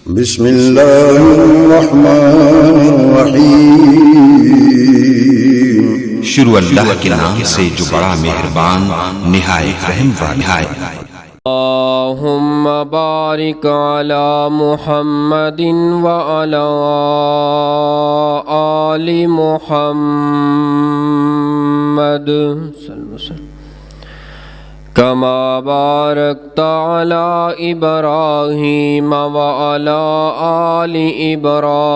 بسم اللہ الرحمن الرحیم۔ شروع اللہ کے نام سے جو بڑا مہربان نہایت رحم والا ہے۔ اللہم بارک علی محمد وعلی آل محمد کما بارکت علی ابراہیم وعلی آل ابراہیم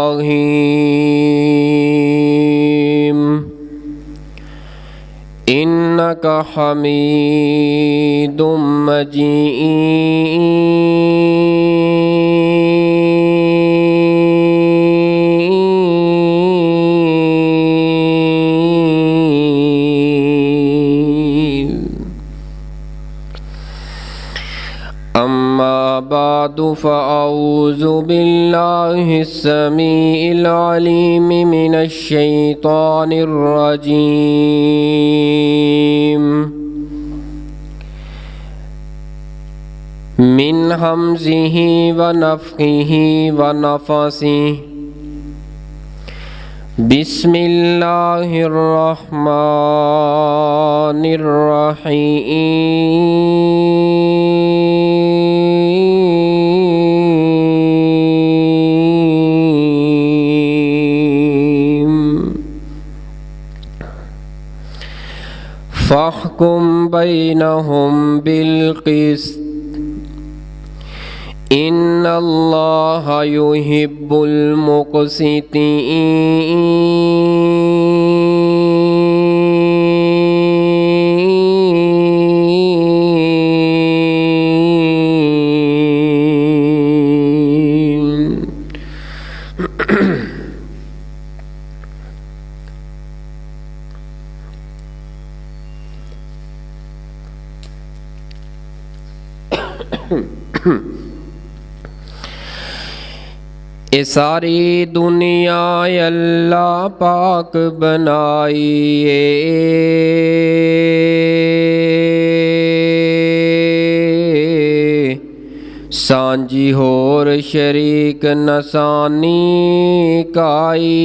انک حمید مجید۔ اما بعد فاعوذ باللہ السمیع العلیم من الشیطان الرجیم من ہمزہ ونفخہ ونفثہ۔ بسم اللہ الرحمن الرحیم۔ فاحکم بینہم بالقسط ان اللہ یحب المقسطین۔ اے ساری دنیا اللہ پاک بنائی سانجی ہور شریک نسانی کائی۔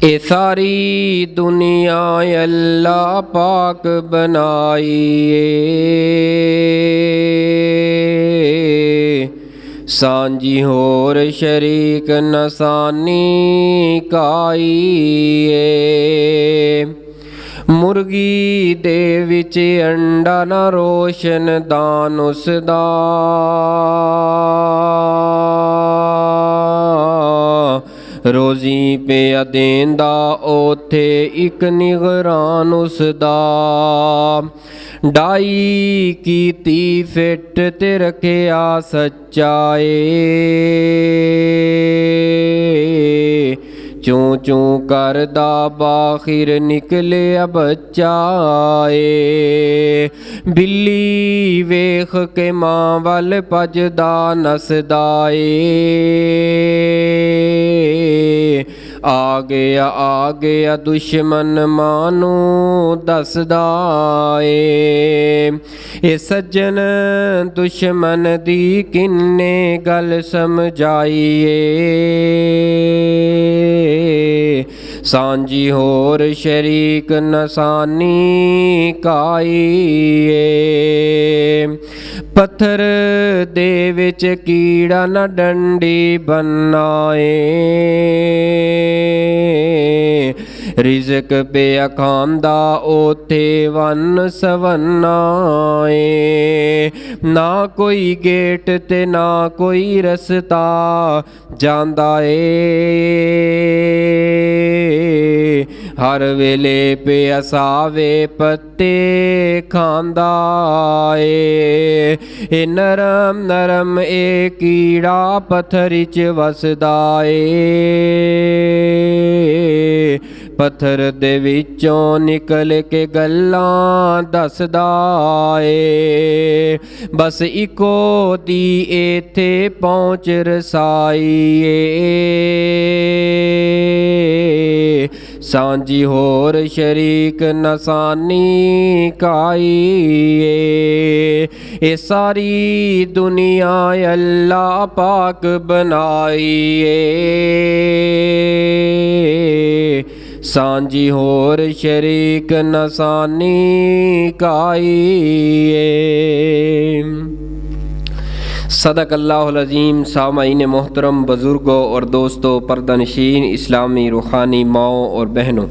اے ساری دنیا اللہ پاک بنائی سانجی ہور شریک نسانی کائی۔ مرغی دے وچ انڈا نہ روشن دان اس دا روزی پہ دیندا اوتھے اک نگران اس دا ڈائی کیتی فٹ تے رکھیا سچائے چوں چوں کردا باخر نکلیا بچہ بلی ویخ کے ماں ول پجدا نسدا آ گیا دشمن مانو دسدا اے سجن دشمن دی کنے گل سمجھائیے سانجی ہور شریک نسانی کائیے پتھر دے وچ کیڑا نہ ڈنڈی بنائے رزق پہ کھاندا اوتھے ون سونائے نہ کوئی گیٹ تے نہ کوئی رستا جاندا ہر ویلے پہ اساوے پتے کھاندا اے نرم نرم اے کیڑا پتھر وچ وسدا پتھر دے وچوں نکل کے گلاں دسدا بس اکو دی ایتھے پہنچ رسائی ਸਾਂਝੀ ਹੋਰ ਸ਼ਰੀਕ ਨਸਾਨੀ ਕਾਈਏ। ਇਹ ਸਾਰੀ ਦੁਨੀਆ ਅੱਲਾ ਪਾਕ ਬਣਾਈਏ, ਸਾਂਝੀ ਹੋਰ ਸ਼ਰੀਕ ਨਸਾਨੀ ਕਾਈਏ। صدق اللہ العظیم۔ سامعین محترم، بزرگوں اور دوستوں، پردہ نشین اسلامی روحانی ماؤں اور بہنوں،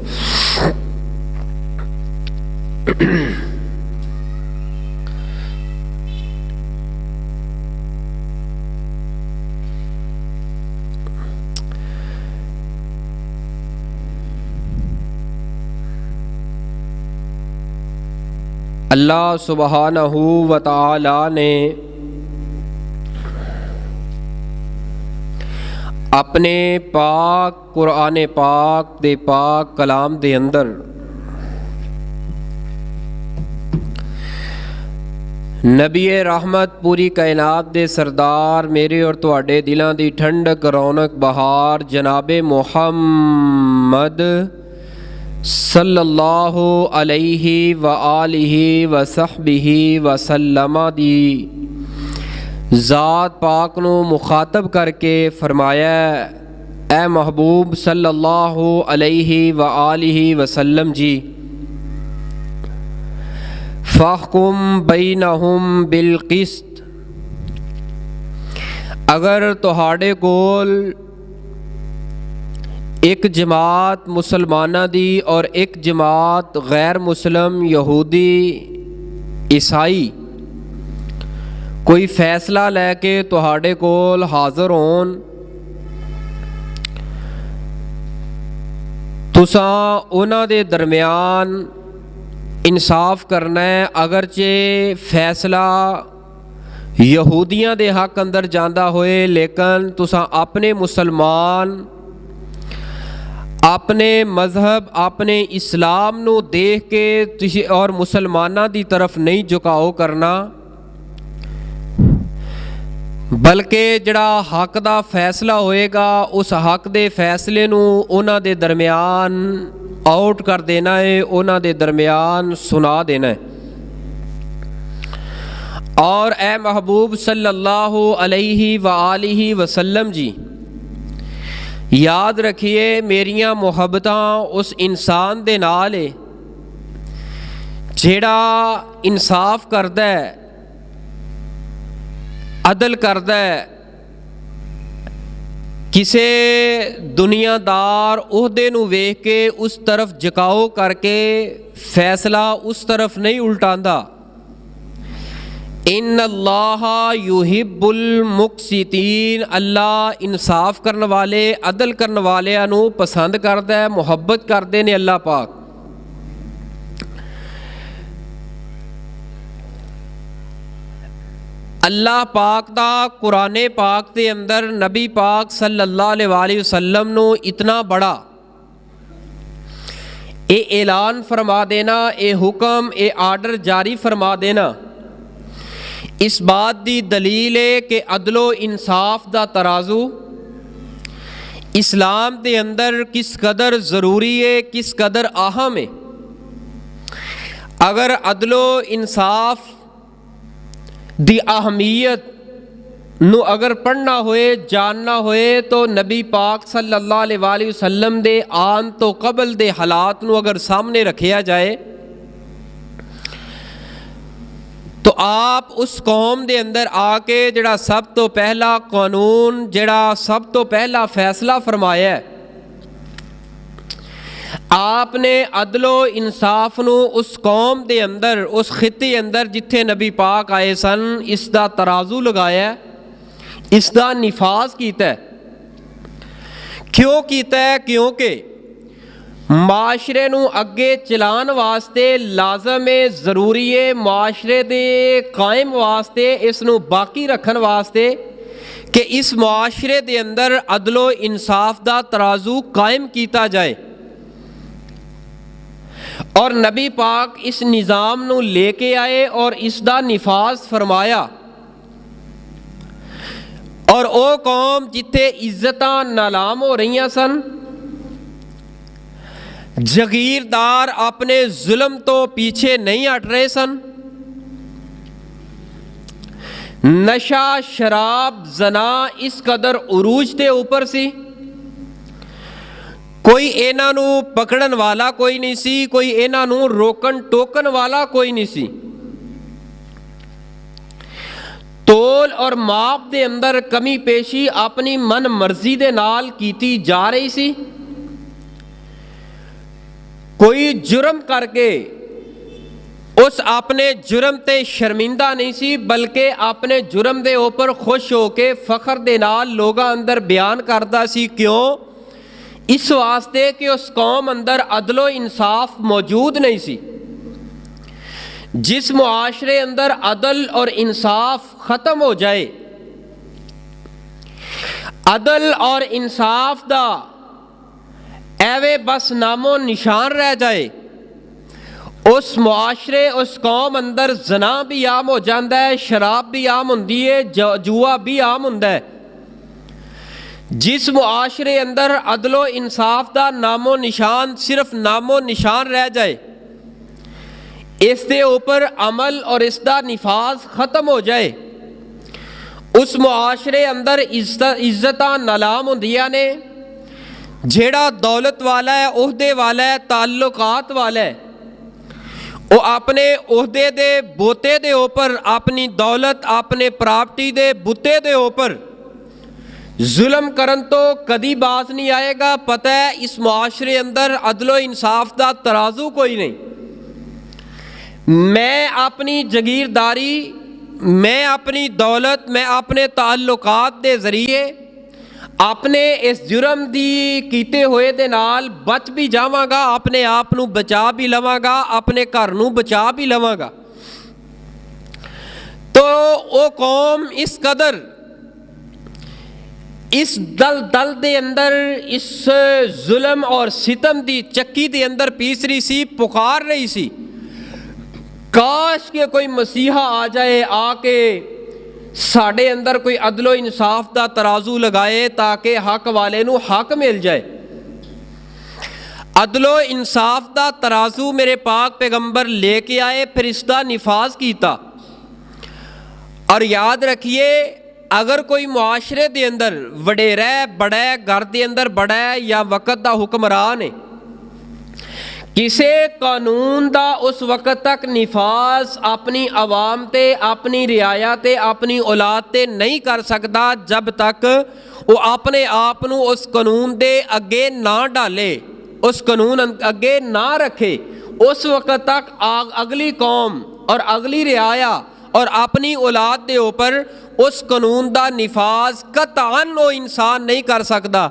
اللہ سبحانہ و تعالی نے اپنے پاک قرآن پاک دے پاک کلام دے اندر نبی رحمت پوری کائنات دے سردار میرے اور تواڈے دلاں دی ٹھنڈک رونق بہار جناب محمد صلی اللہ علیہ وآلہ وصحبہ وسلم دی ذات پاک نو مخاطب کر کے فرمایا، اے محبوب صلی اللہ علیہ وآلہ وسلم جی، فاحکم بینہم بالقسط، اگر تہاڈے کول ایک جماعت مسلمانہ دی اور ایک جماعت غیر مسلم یہودی عیسائی کوئی فیصلہ لے کے تہاڈے کول حاضر ہون، تساں انہاں دے درمیان انصاف کرنا ہے، اگرچہ فیصلہ یہودیاں دے حق اندر جاندہ ہوئے، لیکن تساں اپنے مسلمان، اپنے مذہب، اپنے اسلام نو دیکھ کے اور مسلمانہ دی طرف نہیں جھکاؤ کرنا، بلکہ جڑا حق دا فیصلہ ہوئے گا اس حق دے فیصلے نو انہاں دے درمیان آؤٹ کر دینا ہے، انہاں دے درمیان سنا دینا ہے۔ اور اے محبوب صلی اللہ علیہ وآلہ وسلم جی، یاد رکھیے میریاں محبتاں اس انسان دے نال ہے جیڑا انصاف کردا ہے، عدل کردا ہے، کسے دنیا دار عہدے نو ویکھ کے اس طرف جھکاؤ کر کے فیصلہ اس طرف نہیں الٹاندا۔ ان اللہ یحب المقسطین، اللہ انصاف کرنے والے، عدل کرنے والے نو پسند کردا ہے، محبت کردے نے اللہ پاک۔ اللہ پاک دا قرآن پاک دے اندر نبی پاک صلی اللہ علیہ وآلہ وسلم نو اتنا بڑا اے اعلان فرما دینا، اے حکم، اے آرڈر جاری فرما دینا، اس بات دی دلیل ہے کہ عدل و انصاف دا ترازو اسلام دے اندر کس قدر ضروری ہے، کس قدر اہم ہے۔ اگر عدل و انصاف دی اہمیت نو اگر پڑھنا ہوئے، جاننا ہوئے، تو نبی پاک صلی اللہ علیہ وآلہ وسلم دے آن تو قبل دے حالات نو اگر سامنے رکھیا جائے تو آپ اس قوم دے اندر آ کے جڑا سب تو پہلا قانون، جڑا سب تو پہلا فیصلہ فرمایا ہے، آپ نے عدل و انصاف نو اس قوم دے اندر، اس خطے اندر جتھے نبی پاک آئے سن، اس دا ترازو لگایا ہے، اس دا نفاذ کیتا ہے۔ کیوں کیتا ہے؟ کیونکہ معاشرے نو اگے چلان واسطے لازم ہے، ضروری ہے، معاشرے دے قائم واسطے، اس نو باقی رکھن واسطے کہ اس معاشرے دے اندر عدل و انصاف دا ترازو قائم کیتا جائے۔ اور نبی پاک اس نظام نو لے کے آئے اور اس دا نفاذ فرمایا۔ اور او قوم جتھے عزتاں نالام ہو رہی سن، ਜਗੀਰਦਾਰ ਆਪਣੇ ਜ਼ੁਲਮ ਤੋਂ ਪਿੱਛੇ ਨਹੀਂ ਹਟ ਰਹੇ ਸਨ। ਨਸ਼ਾ ਸ਼ਰਾਬ ਜ਼ਨਾ ਇਸ ਕਦਰ ਉਰੂਜ ਦੇ ਉੱਪਰ ਸੀ, ਕੋਈ ਇਹਨਾਂ ਨੂੰ ਪਕੜਨ ਵਾਲਾ ਕੋਈ ਨਹੀਂ ਸੀ, ਕੋਈ ਇਹਨਾਂ ਨੂੰ ਰੋਕਣ ਟੋਕਣ ਵਾਲਾ ਕੋਈ ਨਹੀਂ ਸੀ। ਤੋਲ ਔਰ ਮਾਪ ਦੇ ਅੰਦਰ ਕਮੀ ਪੇਸ਼ੀ ਆਪਣੀ ਮਨ ਮਰਜ਼ੀ ਦੇ ਨਾਲ ਕੀਤੀ ਜਾ ਰਹੀ ਸੀ। ਕੋਈ ਜੁਰਮ ਕਰਕੇ ਉਸ ਆਪਣੇ ਜੁਰਮ ਤੇ ਸ਼ਰਮਿੰਦਾ ਨਹੀਂ ਸੀ, ਬਲਕਿ ਆਪਣੇ ਜੁਰਮ ਦੇ ਉੱਪਰ ਖੁਸ਼ ਹੋ ਕੇ ਫਖਰ ਦੇ ਨਾਲ ਲੋਕਾਂ ਅੰਦਰ ਬਿਆਨ ਕਰਦਾ ਸੀ। ਕਿਉਂ? ਇਸ ਵਾਸਤੇ ਕਿ ਉਸ ਕੌਮ ਅੰਦਰ ਅਦਲੋ ਇਨਸਾਫ ਮੌਜੂਦ ਨਹੀਂ ਸੀ। ਜਿਸ ਮੁਆਸ਼ਰੇ ਅੰਦਰ ਅਦਲ ਔਰ ਇਨਸਾਫ ਖਤਮ ਹੋ ਜਾਏ, ਅਦਲ ਔਰ ਇਨਸਾਫ ਦਾ ਐਵੇਂ ਬਸ ਨਾਮੋ ਨਿਸ਼ਾਨ ਰਹਿ ਜਾਏ, ਉਸ ਮੁਆਸ਼ਰੇ ਉਸ ਕੌਮ ਅੰਦਰ ਜ਼ਨਾ ਵੀ ਆਮ ਹੋ ਜਾਂਦਾ ਹੈ, ਸ਼ਰਾਬ ਵੀ ਆਮ ਹੁੰਦੀ ਹੈ, ਜੂਆ ਵੀ ਆਮ ਹੁੰਦਾ ਹੈ। ਜਿਸ ਮੁਆਸ਼ਰੇ ਅੰਦਰ ਅਦਲੋ ਇਨਸਾਫ ਦਾ ਨਾਮੋ ਨਿਸ਼ਾਨ ਸਿਰਫ ਨਾਮੋ ਨਿਸ਼ਾਨ ਰਹਿ ਜਾਏ, ਇਸ ਦੇ ਉੱਪਰ ਅਮਲ ਔਰ ਇਸ ਦਾ ਨਿਫਾਜ਼ ਖਤਮ ਹੋ ਜਾਏ, ਉਸ ਮੁਆਸ਼ਰੇ ਅੰਦਰ ਇੱਜ਼ਤਾਂ ਨਲਾਮ ਹੁੰਦੀਆਂ ਨੇ। ਜਿਹੜਾ ਦੌਲਤ ਵਾਲਾ ਹੈ, ਅਹੁਦੇ ਵਾਲਾ ਹੈ, ਤਾਲੁਕਾਤ ਵਾਲਾ ਹੈ, ਉਹ ਆਪਣੇ ਅਹੁਦੇ ਦੇ ਬੋਤੇ ਦੇ ਉੱਪਰ, ਆਪਣੀ ਦੌਲਤ, ਆਪਣੇ ਪ੍ਰਾਪਰਟੀ ਦੇ ਬੁੱਤੇ ਦੇ ਉੱਪਰ ਜ਼ੁਲਮ ਕਰਨ ਤੋਂ ਕਦੀ ਬਾਜ਼ ਨਹੀਂ ਆਏਗਾ। ਪਤਾ ਹੈ ਇਸ ਮੁਆਸ਼ਰੇ ਅੰਦਰ ਅਦਲੋ ਇਨਸਾਫ ਦਾ ਤਰਾਜ਼ੂ ਕੋਈ ਨਹੀਂ। ਮੈਂ ਆਪਣੀ ਜਗੀਰਦਾਰੀ, ਮੈਂ ਆਪਣੀ ਦੌਲਤ, ਮੈਂ ਆਪਣੇ ਤਾਲੁਕਾਤ ਦੇ ਜ਼ਰੀਏ ਆਪਣੇ ਇਸ ਜੁਰਮ ਦੀ ਕੀਤੇ ਹੋਏ ਦੇ ਨਾਲ ਬਚ ਵੀ ਜਾਵਾਂਗਾ, ਆਪਣੇ ਆਪ ਨੂੰ ਬਚਾ ਵੀ ਲਵਾਂਗਾ, ਆਪਣੇ ਘਰ ਨੂੰ ਬਚਾ ਵੀ ਲਵਾਂਗਾ। ਤੋ ਉਹ ਕੌਮ ਇਸ ਕਦਰ ਇਸ ਦਲ ਦੇ ਅੰਦਰ ਇਸ ਜ਼ੁਲਮ ਔਰ ਸਿਤਮ ਦੀ ਚੱਕੀ ਦੇ ਅੰਦਰ ਪੀਸ ਰਹੀ ਸੀ, ਪੁਕਾਰ ਰਹੀ ਸੀ, ਕਾਸ਼ ਕਿ ਕੋਈ ਮਸੀਹਾ ਆ ਜਾਏ, ਆ ਕੇ ਸਾਡੇ ਅੰਦਰ ਕੋਈ ਅਦਲੋ ਇਨਸਾਫ ਦਾ ਤਰਾਜ਼ੂ ਲਗਾਏ ਤਾਂ ਕਿ ਹੱਕ ਵਾਲੇ ਨੂੰ ਹੱਕ ਮਿਲ ਜਾਏ। ਅਦਲੋ ਇਨਸਾਫ ਦਾ ਤਰਾਜ਼ੂ ਮੇਰੇ ਪਾਕ ਪੈਗੰਬਰ ਲੈ ਕੇ ਆਏ, ਫਿਰ ਇਸ ਦਾ ਨਿਫਾਜ਼ ਕੀਤਾ। ਔਰ ਯਾਦ ਰੱਖੀਏ, ਅਗਰ ਕੋਈ ਮੁਆਸ਼ਰੇ ਦੇ ਅੰਦਰ ਵਡੇਰਾ ਹੈ, ਬੜਾ ਹੈ, ਘਰ ਦੇ ਅੰਦਰ ਬੜਾ ਹੈ ਜਾਂ ਵਕਤ ਦਾ ਹੁਕਮਰਾਨ ਹੈ, ਕਿਸੇ ਕਾਨੂੰਨ ਦਾ ਉਸ ਵਕਤ ਤੱਕ ਨਿਫਾਜ਼ ਆਪਣੀ ਆਵਾਮ ਤੇ, ਆਪਣੀ ਰਿਆਇਆ ਤੇ, ਆਪਣੀ ਔਲਾਦ ਤੇ ਨਹੀਂ ਕਰ ਸਕਦਾ ਜਬ ਤੱਕ ਉਹ ਆਪਣੇ ਆਪ ਨੂੰ ਉਸ ਕਾਨੂੰਨ ਦੇ ਅੱਗੇ ਨਾ ਡਾਲੇ, ਉਸ ਕਾਨੂੰਨ ਅੱਗੇ ਨਾ ਰੱਖੇ। ਉਸ ਵਕਤ ਤੱਕ ਅਗਲੀ ਕੌਮ ਔਰ ਅਗਲੀ ਰਿਆਇਆ ਔਰ ਆਪਣੀ ਔਲਾਦ ਦੇ ਉੱਪਰ ਉਸ ਕਾਨੂੰਨ ਦਾ ਨਿਫਾਜ਼ ਕਤਆਨ ਉਹ ਇਨਸਾਨ ਨਹੀਂ ਕਰ ਸਕਦਾ।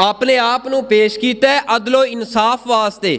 ਆਪਣੇ ਆਪ ਨੂੰ ਪੇਸ਼ ਕੀਤਾ ਹੈ ਅਦਲੋ ਇਨਸਾਫ ਵਾਸਤੇ।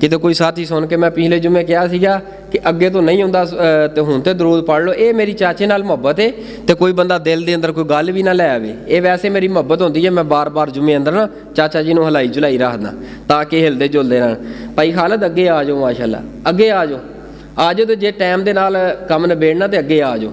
ਕਿਤੇ ਕੋਈ ਸਾਥੀ ਸੁਣ ਕੇ ਮੈਂ ਪਿਛਲੇ ਜੁਮੇ ਕਿਹਾ ਸੀਗਾ ਕਿ ਅੱਗੇ ਤੋਂ ਨਹੀਂ ਹੁੰਦਾ ਤੇ ਹੁਣ ਤੇ ਦਰੂਦ ਪੜ੍ਹ ਲਓ। ਇਹ ਮੇਰੀ ਚਾਚੇ ਨਾਲ ਮੁਹੱਬਤ ਹੈ ਤੇ ਕੋਈ ਬੰਦਾ ਦਿਲ ਦੇ ਅੰਦਰ ਕੋਈ ਗੱਲ ਵੀ ਨਾ ਲੈ ਆਵੇ। ਇਹ ਵੈਸੇ ਮੇਰੀ ਮੁਹੱਬਤ ਹੁੰਦੀ ਹੈ, ਮੈਂ ਬਾਰ-ਬਾਰ ਜੁਮੇ ਅੰਦਰ ਨਾ ਚਾਚਾ ਜੀ ਨੂੰ ਹਲਾਈ ਜੁਲਾਈ ਰੱਖਦਾ ਤਾਂ ਕਿ ਹਿਲਦੇ ਜੁਲਦੇ ਰਹਿਣ। ਭਾਈ ਖਾਲਦ ਅੱਗੇ ਆ ਜਾਓ, ਮਾਸ਼ਾਅੱਲਾ ਅੱਗੇ ਆ ਜਾਓ, ਆ ਜਾਓ। ਤੇ ਜੇ ਟਾਈਮ ਦੇ ਨਾਲ ਕੰਮ ਨਿਬੇੜਨਾ ਤੇ ਅੱਗੇ ਆ ਜਾਓ,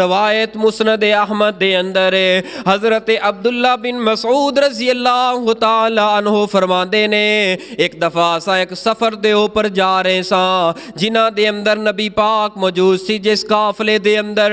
روایت مسند احمد دے اندر حضرت عبداللہ بن مسعود رضی اللہ تعالی عنہ فرماندے نے ایک دفعہ اساں ایک سفر دے اوپر جا رہے ساں جنہاں دے اندر نبی پاک موجود سی، جس قافلے دے اندر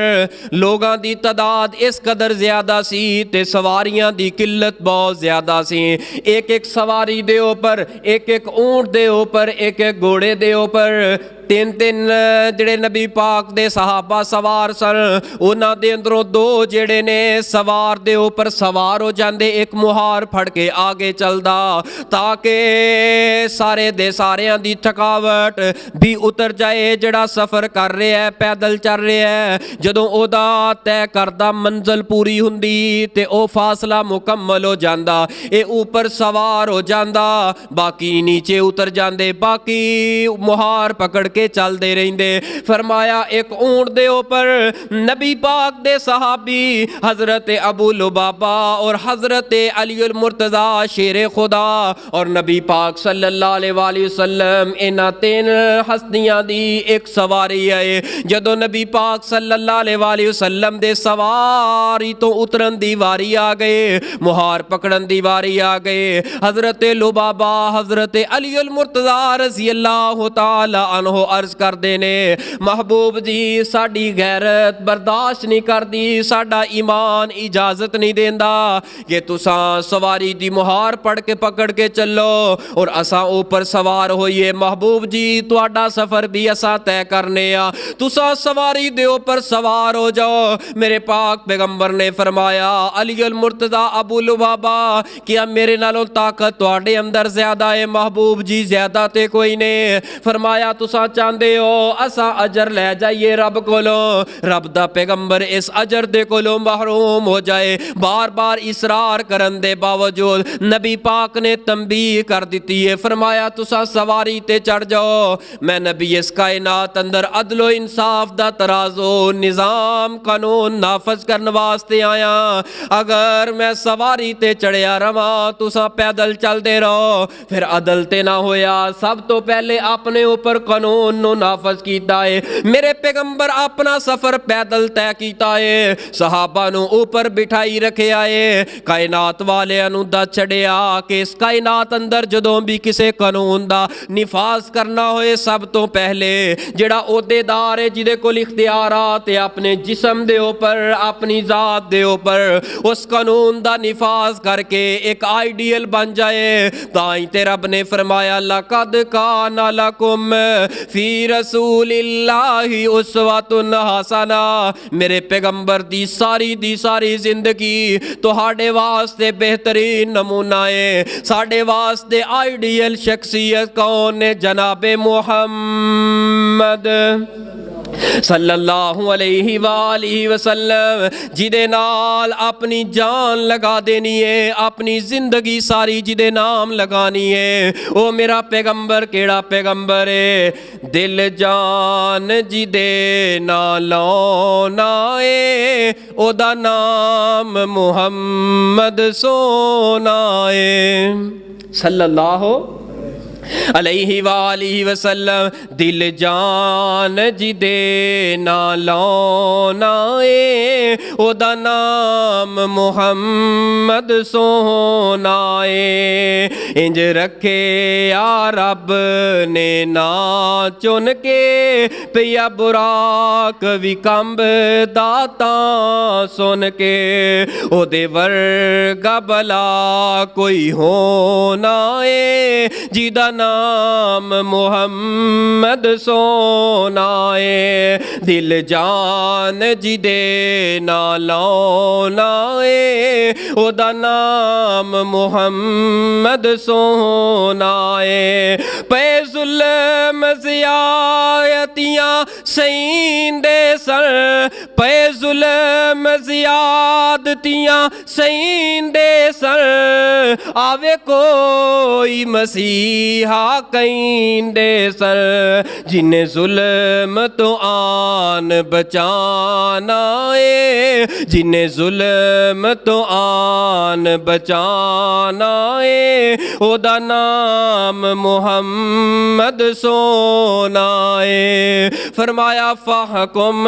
لوگاں دی تعداد اس قدر زیادہ سی تے سواریاں دی قلت بہت زیادہ سی۔ ایک ایک سواری دے اوپر، ایک ایک اونٹ دے اوپر، ایک ایک گھوڑے دے اوپر تین تین جڑے نبی پاک دے صحابہ سوار سن، انہاں دے اندروں دو جڑے نے سوار دے اوپر سوار ہو جاندے، ایک مہار پھڑ کے آگے چلدا تاکہ سارے دے ساریاں دی تھکاوٹ بھی اتر جائے۔ جڑا سفر کر رہا ہے، پیدل چل رہا ہے، جدوں او دا طے کردہ منزل پوری ہوندی تے او فاصلہ مکمل ہو جاندا، اے اوپر سوار ہو جاندا، باقی نیچے اتر جاندے، باقی مہار پکڑ کے چل دے رہندے۔ فرمایا ایک اونٹ دے اوپر نبی پاک دے صحابی حضرت ابو لبابہ اور حضرت علی المرتضی شیر خدا اور نبی پاک صلی اللہ علیہ وآلہ وسلم انہاں تین ہستیاں دی ایک سواری آئے۔ جدو نبی پاک صلی اللہ علیہ وآلہ وسلم دے سواری تو اترن دی واری آ گئے، مہار پکڑن دی واری آ گئے، حضرت لبابہ حضرت علی المرتضی رضی اللہ تعالی عنہ عرض کر دینے محبوب جی ساڑی غیرت برداشت نہیں کر دی، ساڑا ایمان اجازت نہیں دیندا کہ تساں سواری دی مہار پکڑ کے چلو اور اساں اوپر سوار ہوئیے۔ محبوب جی تواڈا سفر بھی اساں طے کرنے آ، تساں سواری دے اوپر سوار ہو جاؤ۔ میرے پاک پیغمبر نے فرمایا علی المرتضی ابو لبابہ کیا میرے نالوں طاقت تواڈے اندر زیادہ ہے؟ محبوب جی زیادہ تے کوئی نہیں۔ فرمایا تساں چاہندے ہو اساں اجر لے جائیے رب کولوں، رب دا پیغمبر اس اجر دے کولوں محروم ہو جائے۔ بار بار اصرار کرن دے باوجود نبی پاک نے تنبیہ کر دیتی ہے، فرمایا تساں سواری تے چڑھ جاؤ، میں نبی اس کائنات اندر عدل و انصاف دا ترازو نظام قانون نافذ کرن واسطے آیا، اگر میں سواری تے چڑھیا رواں تساں پیدل چل دے رہو پھر عدل تے نہ ہویا۔ سب تو پہلے اپنے اوپر قانون نو نافذ کیتا ہے، میرے پیغمبر اپنا سفر پیدل طے کیتا ہے، صحابہ نو اوپر بٹھائی رکھے آئے، کائنات والے نو دا چھڑیا کہ اس کائنات اندر جدوں بھی کسے قانون دا نفاذ کرنا ہوئے سب تو پہلے جڑا عہدے دار ہے جدے کول اختیارات ہے اپنے جسم دے اوپر اپنی ذات دے اوپر اس قانون دا نفاذ کر کے ایک آئیڈیل بن جائے۔ تائیں تے رب نے فرمایا لَقَدْ كَانَ لَكُمْ فِي رَسُولِ اللَّهِ أُسْوَةٌ حَسَنَةٌ، میرے پیغمبر دی ساری زندگی تہاڈے واسطے بہترین نمونہ ہے۔ ساڈے واسطے آئیڈیل شخصیت کون ہے؟ جناب محمد صلی اللہ علیہ وآلہ وسلم، جدے نال اپنی جان لگا دینی ہے، اپنی زندگی ساری جدے نام لگانی ہے، او میرا پیغمبر کیڑا پیغمبر ہے؟ دل جان جدے نالونا ہے او دا نام محمد سونا ہے صلی اللہ علیہ وآلہ وسلم۔ دل جان جدے نالونا اے او دا نام محمد سونا اے، انج رکھے یا رب نے نا چن کے پیا براق وی کمب داتا سن کے، او دے ورگا بلا کوئی ہونا اے جیدہ نام محمد سونا ہے۔ دل جان جدے نالونا ہے او دا نام محمد سونا ہے۔ پے ظلم زیادتیاں سیندے سر، پے ظلم زیادتیاں سیندے سر، آوے کوئی مسیحا کہیں دے سر، جنہیں ظلم تو آن بچانا ہے، جنہیں ظلم تو آن بچانا ہے، او دا نام محمد سونا ہے۔ فرمایا فحکم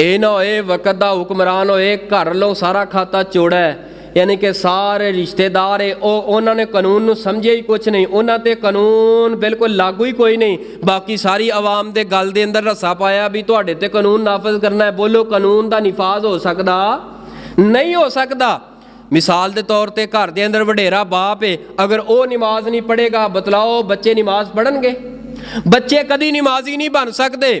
ਇਹ ਨਾ ਹੋਏ ਵਕਤ ਦਾ ਹੁਕਮਰਾਨ ਹੋਏ, ਘਰ ਲੋ ਸਾਰਾ ਖਾਤਾ ਚੋੜਾ ਹੈ, ਯਾਨੀ ਕਿ ਸਾਰੇ ਰਿਸ਼ਤੇਦਾਰ ਹੈ ਉਹਨਾਂ ਨੇ ਕਾਨੂੰਨ ਨੂੰ ਸਮਝਿਆ ਹੀ ਕੁਛ ਨਹੀਂ, ਉਹਨਾਂ ਤੇ ਕਾਨੂੰਨ ਬਿਲਕੁਲ ਲਾਗੂ ਹੀ ਕੋਈ ਨਹੀਂ, ਬਾਕੀ ਸਾਰੀ ਆਵਾਮ ਦੇ ਗੱਲ ਦੇ ਅੰਦਰ ਰੱਸਾ ਪਾਇਆ ਵੀ ਤੁਹਾਡੇ ਤੇ ਕਾਨੂੰਨ ਨਾਫਜ਼ ਕਰਨਾ ਹੈ। ਬੋਲੋ ਕਾਨੂੰਨ ਦਾ ਨਿਫਾਜ਼ ਹੋ ਸਕਦਾ? ਨਹੀਂ ਹੋ ਸਕਦਾ। ਮਿਸਾਲ ਦੇ ਤੌਰ ਤੇ ਘਰ ਦੇ ਅੰਦਰ ਵਡੇਰਾ ਬਾਪ ਹੈ, ਅਗਰ ਉਹ ਨਮਾਜ਼ ਨਹੀਂ ਪੜ੍ਹੇਗਾ, ਬਤਲਾਓ ਬੱਚੇ ਨਮਾਜ਼ ਪੜ੍ਹਨਗੇ? ਬੱਚੇ ਕਦੀ ਨਮਾਜ਼ੀ ਨਹੀਂ ਬਣ ਸਕਦੇ।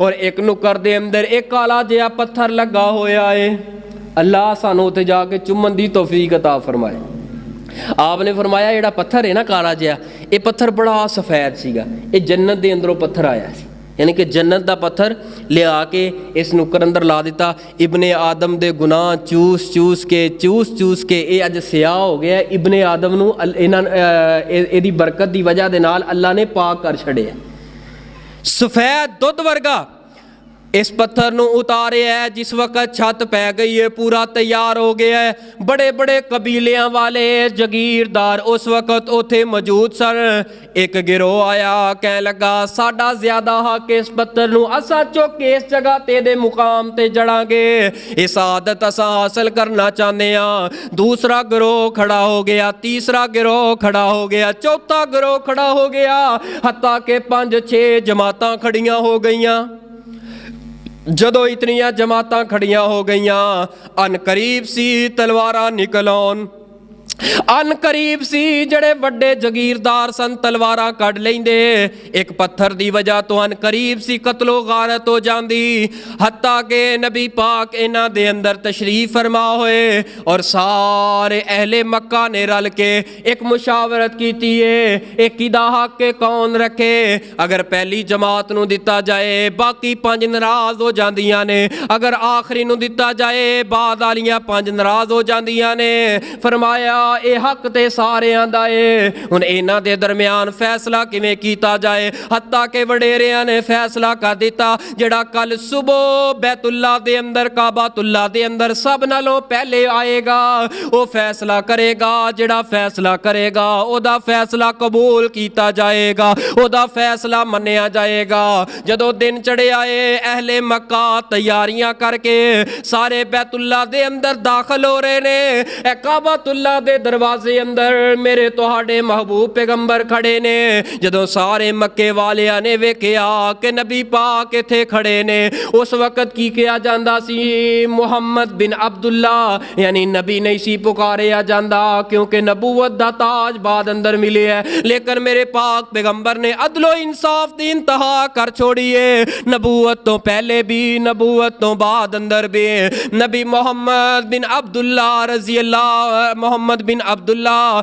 ਔਰ ਇੱਕ ਨੁੱਕਰ ਦੇ ਅੰਦਰ ਇੱਕ ਕਾਲਾ ਜਿਹਾ ਪੱਥਰ ਲੱਗਾ ਹੋਇਆ ਏ। ਅੱਲਾਹ ਸਾਨੂੰ ਉੱਥੇ ਜਾ ਕੇ ਚੁੰਮਣ ਦੀ ਤੌਫੀਕ ਅਤਾ ਫਰਮਾਏ। ਆਪ ਨੇ ਫਰਮਾਇਆ ਜਿਹੜਾ ਪੱਥਰ ਹੈ ਨਾ ਕਾਲਾ ਜਿਹਾ, ਇਹ ਪੱਥਰ ਬੜਾ ਸਫੈਦ ਸੀਗਾ, ਇਹ ਜੰਨਤ ਦੇ ਅੰਦਰੋਂ ਪੱਥਰ ਆਇਆ ਸੀ। ਯਾਨੀ ਕਿ ਜੰਨਤ ਦਾ ਪੱਥਰ ਲਿਆ ਕੇ ਇਸ ਨੁੱਕਰ ਅੰਦਰ ਲਾ ਦਿੱਤਾ। ਇਬਨੇ ਆਦਮ ਦੇ ਗੁਨਾਹ ਚੂਸ ਚੂਸ ਕੇ ਇਹ ਅੱਜ ਸਿਆਹ ਹੋ ਗਿਆ। ਇਬਨੇ ਆਦਮ ਨੂੰ ਇਹਦੀ ਬਰਕਤ ਦੀ ਵਜ੍ਹਾ ਦੇ ਨਾਲ ਅੱਲਾ ਨੇ ਪਾਕ ਕਰ ਛੱਡਿਆ। ਸਫੈਦ ਦੁੱਧ ਵਰਗਾ ਇਸ ਪੱਥਰ ਨੂੰ ਉਤਾਰਿਆ ਹੈ। ਜਿਸ ਵਕਤ ਛੱਤ ਪੈ ਗਈ ਹੈ, ਪੂਰਾ ਤਿਆਰ ਹੋ ਗਿਆ ਹੈ। ਬੜੇ ਬੜੇ ਕਬੀਲਿਆਂ ਵਾਲੇ ਜਗੀਰਦਾਰ ਉਸ ਵਕਤ ਉੱਥੇ ਮੌਜੂਦ ਸਨ। ਇੱਕ ਗਿਰੋਹ ਆਇਆ, ਕਹਿਣ ਲੱਗਾ ਸਾਡਾ ਜ਼ਿਆਦਾ ਹੱਕ ਇਸ ਪੱਥਰ ਨੂੰ ਅਸਾਂ ਚੁੱਕ ਕੇ ਇਸ ਜਗ੍ਹਾ ਤੇ ਦੇ ਮੁਕਾਮ ਤੇ ਜੜਾਂਗੇ। ਇਹ ਸਾਦਤ ਅਸਾਂ ਹਾਸਲ ਕਰਨਾ ਚਾਹੁੰਦੇ ਹਾਂ। ਦੂਸਰਾ ਗਿਰੋਹ ਖੜਾ ਹੋ ਗਿਆ, ਤੀਸਰਾ ਗਿਰੋਹ ਖੜਾ ਹੋ ਗਿਆ, ਚੌਥਾ ਗਿਰੋਹ ਖੜਾ ਹੋ ਗਿਆ, ਹੱਤਾ ਕਿ 5-6 ਜਮਾਤਾਂ ਖੜੀਆਂ ਹੋ ਗਈਆਂ। ਜਦੋਂ ਇਤਨੀਆਂ ਜਮਾਤਾਂ ਖੜੀਆਂ ਹੋ ਗਈਆਂ, ਅਨ ਕਰੀਬ ਸੀ ਤਲਵਾਰਾਂ ਨਿਕਲ ਆਉਣ। ਅਨ ਕਰੀਬ ਸੀ ਜਿਹੜੇ ਵੱਡੇ ਜਗੀਰਦਾਰ ਸਨ ਤਲਵਾਰਾਂ ਕੱਢ ਲੈਂਦੇ। ਇੱਕ ਪੱਥਰ ਦੀ ਵਜ੍ਹਾ ਤੋਂ ਅਨ ਕਰੀਬ ਸੀ ਕਤਲੋ ਗਾਰਤ ਹੋ ਜਾਂਦੀ। ਹੱਤਾ ਕਿ ਨਬੀ ਪਾਕ ਇਹਨਾਂ ਦੇ ਅੰਦਰ ਤਸ਼ਰੀਫ ਫਰਮਾ ਹੋਏ ਔਰ ਸਾਰੇ ਅਹਿਲੇ ਮੱਕਾ ਨੇ ਰਲ ਕੇ ਇੱਕ ਮੁਸ਼ਾਵਰਤ ਕੀਤੀ ਏ, ਇਹ ਕਿਹਦਾ ਹੱਕ ਕੌਣ ਰੱਖੇ। ਅਗਰ ਪਹਿਲੀ ਜਮਾਤ ਨੂੰ ਦਿੱਤਾ ਜਾਏ ਬਾਕੀ 5 ਨਾਰਾਜ਼ ਹੋ ਜਾਂਦੀਆਂ ਨੇ, ਅਗਰ ਆਖਰੀ ਨੂੰ ਦਿੱਤਾ ਜਾਏ ਬਾਅਦ ਵਾਲੀਆਂ 5 ਨਾਰਾਜ਼ ਹੋ ਜਾਂਦੀਆਂ ਨੇ। ਫਰਮਾਇਆ ਇਹ ਹੱਕ ਤੇ ਸਾਰਿਆਂ ਦਾ ਏ। ਹੁਣ ਇਹਨਾਂ ਦੇ ਦਰਮਿਆਨ ਫੈਸਲਾ ਕਿਵੇਂ ਕੀਤਾ ਜਾਏ। ਹੱਤਾ ਕਿ ਵਡੇਰਿਆਂ ਨੇ ਫੈਸਲਾ ਕਰ ਦਿੱਤਾ ਜਿਹੜਾ ਕੱਲ ਸੁਬਹ ਬੈਤੁੱਲਾ ਦੇ ਅੰਦਰ ਕਾਬਾਤੁੱਲਾ ਦੇ ਅੰਦਰ ਸਭ ਨਾਲੋਂ ਪਹਿਲੇ ਆਏਗਾ ਉਹ ਫੈਸਲਾ ਕਰੇਗਾ। ਜਿਹੜਾ ਫੈਸਲਾ ਕਰੇਗਾ ਉਹਦਾ ਫੈਸਲਾ ਕਬੂਲ ਕੀਤਾ ਜਾਏਗਾ, ਉਹਦਾ ਫੈਸਲਾ ਮੰਨਿਆ ਜਾਏਗਾ। ਜਦੋਂ ਦਿਨ ਚੜ੍ਹਿਆ ਏ ਅਹਿਲੇ ਮੱਕਾ ਤਿਆਰੀਆਂ ਕਰਕੇ ਸਾਰੇ ਬੈਤੁੱਲਾ ਦੇ ਅੰਦਰ ਦਾਖਲ ਹੋ ਰਹੇ ਨੇ। ਇਹ ਕਾਬਾਤੁੱਲਾ ਦੇ ਦਰਵਾਜ਼ੇ ਅੰਦਰ ਮੇਰੇ ਤੁਹਾਡੇ ਮਹਿਬੂਬ ਪੈਗੰਬਰ ਖੜੇ ਨੇ। ਜਦੋਂ ਸਾਰੇ ਮੱਕੇ ਵਾਲਿਆਂ ਨੇ ਵੇਖਿਆ ਕਿ ਨਬੀ ਪਾਕ ਇੱਥੇ ਖੜੇ ਨੇ, ਉਸ ਵਕਤ ਕੀ ਕਿਹਾ ਜਾਂਦਾ ਸੀ, ਮੁਹੰਮਦ ਬਿਨ ਅਬਦੁੱਲਾ, ਯਾਨੀ ਨਬੀ ਨਹੀਂ ਸੀ ਪੁਕਾਰਿਆ ਜਾਂਦਾ ਕਿਉਂਕਿ ਨਬੂਵਤ ਦਾ ਤਾਜ ਬਾਦ ਅੰਦਰ ਮਿਲਿਆ। ਲੇਕਿਨ ਮੇਰੇ ਪਾਕ ਪੈਗੰਬਰ ਨੇ ਅਦਲੋ ਇੰਸਾਫ ਦੀ ਇੰਤਹਾ ਕਰ ਛੋੜੀਏ। ਨਬੂਵਤ ਤੋਂ ਪਹਿਲੇ ਵੀ, ਨਬੂਵਤ ਤੋਂ ਬਾਅਦ ਅੰਦਰ ਵੀ ਨਬੀ ਮੁਹੰਮਦ ਬਿਨ ਅਬਦੁੱਲਾ ਰਜ਼ੀ ਅੱਲਾਹ, ਮੁਹੰਮਦ ਬਿਨ ਅਬਦੁੱਲਾ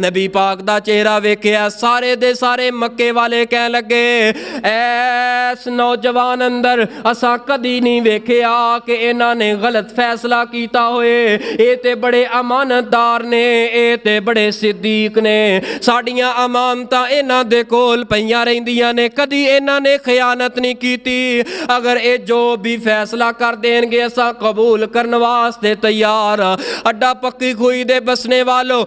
ਨਬੀ ਪਾਕ ਦਾ ਚਿਹਰਾ ਵੇਖਿਆ। ਸਾਰੇ ਦੇ ਸਾਰੇ ਮੱਕੇ ਵਾਲੇ ਕਹਿਣ ਲੱਗੇ ਐਸ ਨੌਜਵਾਨ ਅੰਦਰ ਅਸਾਂ ਕਦੀ ਨਹੀਂ ਵੇਖਿਆ ਕਿ ਇਹਨਾਂ ਨੇ ਗਲਤ ਫੈਸਲਾ ਕੀਤਾ ਹੋਏ। ਇਹ ਤੇ ਬੜੇ ਅਮਾਨਤਦਾਰ ਨੇ, ਇਹ ਤੇ ਬੜੇ ਸਿੱਦੀਕ ਨੇ। ਸਾਡੀਆਂ ਅਮਾਨਤਾਂ ਇਹਨਾਂ ਦੇ ਕੋਲ ਪਈਆਂ ਰਹਿੰਦੀਆਂ ਨੇ, ਕਦੀ ਇਹਨਾਂ ਨੇ ਖਿਆਨਤ ਨਹੀਂ ਕੀਤੀ। ਅਗਰ ਇਹ ਜੋ ਵੀ ਫੈਸਲਾ ਕਰ ਦੇਣਗੇ ਅਸਾਂ ਕਬੂਲ ਕਰਨ ਵਾਸਤੇ ਤਿਆਰ। ਅੱਡਾ ਪੱਕੀ ਖੂਹੀ ਦੇ ਬਸਨੇ ਵਾਲੋ,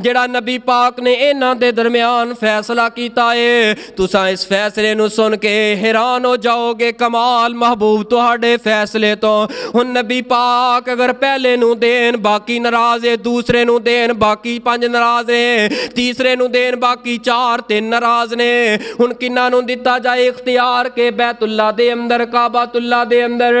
ਜਿਹੜਾ ਨਬੀ ਪਾਕ ਨੇ ਇਹਨਾਂ ਦੇ ਦਰਮਿਆਨ ਫੈਸਲਾ ਕੀਤਾ ਏ, ਤੁਸੀਂ ਇਸ ਫੈਸਲੇ ਨੂੰ ਸੁਣ ਕੇ ਹੈਰਾਨ ਹੋ ਜਾਓਗੇ। ਕਮਾਲ ਮਹਿਬੂਬ ਤੁਹਾਡੇ ਫੈਸਲੇ ਤੋਂ। ਹੁਣ ਨਬੀ ਪਾਕ ਅਗਰ ਪਹਿਲੇ ਨੂੰ ਦੇਣ ਬਾਕੀ ਨਾਰਾਜ਼ ਏ, ਦੂਸਰੇ ਨੂੰ ਦੇਣ ਬਾਕੀ 5 ਨਾਰਾਜ਼ ਨੇ, ਤੀਸਰੇ ਨੂੰ ਦੇਣ ਬਾਕੀ 4, 3 ਨਾਰਾਜ਼ ਨੇ। ਹੁਣ ਕਿੰਨਾ ਨੂੰ ਦਿੱਤਾ ਜਾਏ ਇਖਤਿਆਰ ਕੇ ਬੈਤੁੱਲਾ ਦੇ ਅੰਦਰ, ਕਾਬਾਤੁੱਲਾ ਦੇ ਅੰਦਰ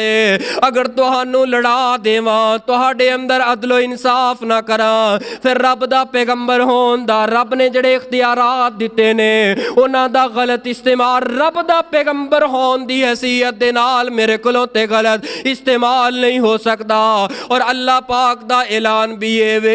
ਏ। ਅਗਰ ਤੁਹਾਨੂੰ ਲੜਾ ਦੇਵਾਂ, ਤੁਹਾਡੇ ਅੰਦਰ ਅਦਲੋ ਇਨਸਾਫ ਨਾ ਕਰਾਂ, ਫਿਰ ਰੱਬ ਦਾ ਪੈਗੰਬਰ ਹੋਣ ਦਾ, ਰੱਬ ਨੇ ਜਿਹੜੇ ਇਖਤਿਆਰਾਤ ਦਿੱਤੇ ਨੇ ਉਹਨਾਂ ਦਾ ਗਲਤ ਇਸਤੇਮਾਲ, ਰੱਬ ਦਾ ਪੈਗੰਬਰ ਹੋਣ ਦੀ ਹਸੀਅਤ ਦੇ ਨਾਲ ਮੇਰੇ ਕੋਲੋਂ ਤੇ ਗਲਤ ਇਸਤੇਮਾਲ ਨਹੀਂ ਹੋ ਸਕਦਾ। ਔਰ ਅੱਲਾਹ ਪਾਕ ਦਾ ਐਲਾਨ ਵੀ ਹੈ ਵੇ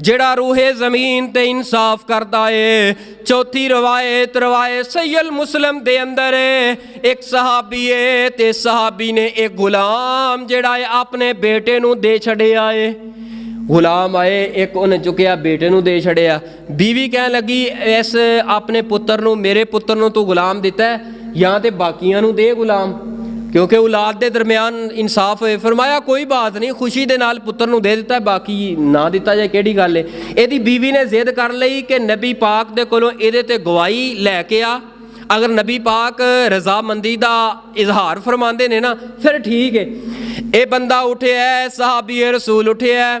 ਜਿਹੜਾ ਰੂਹੇ ਜ਼ਮੀਨ ਤੇ ਇਨਸਾਫ ਕਰਦਾ ਏ। ਚੌਥੀ ਰਵਾਇਤ ਸਹੀਹ ਮੁਸਲਮ ਦੇ ਅੰਦਰ ਇੱਕ ਸਹਾਬੀ ਏ ਤੇ ਸਹਾਬੀ ਨੇ ਇੱਕ ਗੁਲਾਮ ਜਿਹੜਾ ਏ ਆਪਣੇ ਬੇਟੇ ਨੂੰ ਦੇ ਛੱਡਿਆ ਏ। ਗੁਲਾਮ ਆਏ, ਇੱਕ ਉਹਨੇ ਚੁੱਕਿਆ ਬੇਟੇ ਨੂੰ ਦੇ ਛੱਡਿਆ। ਬੀਵੀ ਕਹਿਣ ਲੱਗੀ ਇਸ ਆਪਣੇ ਪੁੱਤਰ ਨੂੰ, ਮੇਰੇ ਪੁੱਤਰ ਨੂੰ ਤੂੰ ਗੁਲਾਮ ਦਿੱਤਾ ਜਾਂ ਤੇ ਬਾਕੀਆਂ ਨੂੰ ਦੇ ਗੁਲਾਮ, ਕਿਉਂਕਿ ਔਲਾਦ ਦੇ ਦਰਮਿਆਨ ਇਨਸਾਫ ਹੋਏ। ਫਰਮਾਇਆ ਕੋਈ ਬਾਤ ਨਹੀਂ, ਖੁਸ਼ੀ ਦੇ ਨਾਲ ਪੁੱਤਰ ਨੂੰ ਦੇ ਦਿੱਤਾ, ਬਾਕੀ ਨਾ ਦਿੱਤਾ ਜਾਏ ਕਿਹੜੀ ਗੱਲ ਹੈ। ਇਹਦੀ ਬੀਵੀ ਨੇ ਜ਼ਿੱਦ ਕਰ ਲਈ ਕਿ ਨਬੀ ਪਾਕ ਦੇ ਕੋਲੋਂ ਇਹਦੇ ਤੇ ਗਵਾਹੀ ਲੈ ਕੇ ਆ। ਅਗਰ ਨਬੀ ਪਾਕ ਰਜ਼ਾਮੰਦੀ ਦਾ ਇਜ਼ਹਾਰ ਫਰਮਾਉਂਦੇ ਨੇ ਨਾ ਫਿਰ ਠੀਕ ਹੈ। ਇਹ ਬੰਦਾ ਉੱਠਿਆ, ਸਹਾਬੀ ਰਸੂਲ ਉੱਠਿਆ,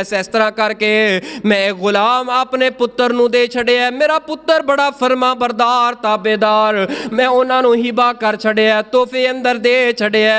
ਇਸ ਤਰ੍ਹਾਂ ਕਰਕੇ ਮੈਂ ਗੁਲਾਮ ਆਪਣੇ ਪੁੱਤਰ ਨੂੰ ਦੇ ਛੱਡਿਆ। ਮੇਰਾ ਪੁੱਤਰ ਬੜਾ ਫਰਮਾ ਬਰਦਾਰ ਤਾਬੇਦਾਰ, ਮੈਂ ਉਹਨਾਂ ਨੂੰ ਹਿਬਾ ਕਰ ਛੱਡਿਆ, ਤੋਹਫੇ ਅੰਦਰ ਦੇ ਛੱਡਿਆ।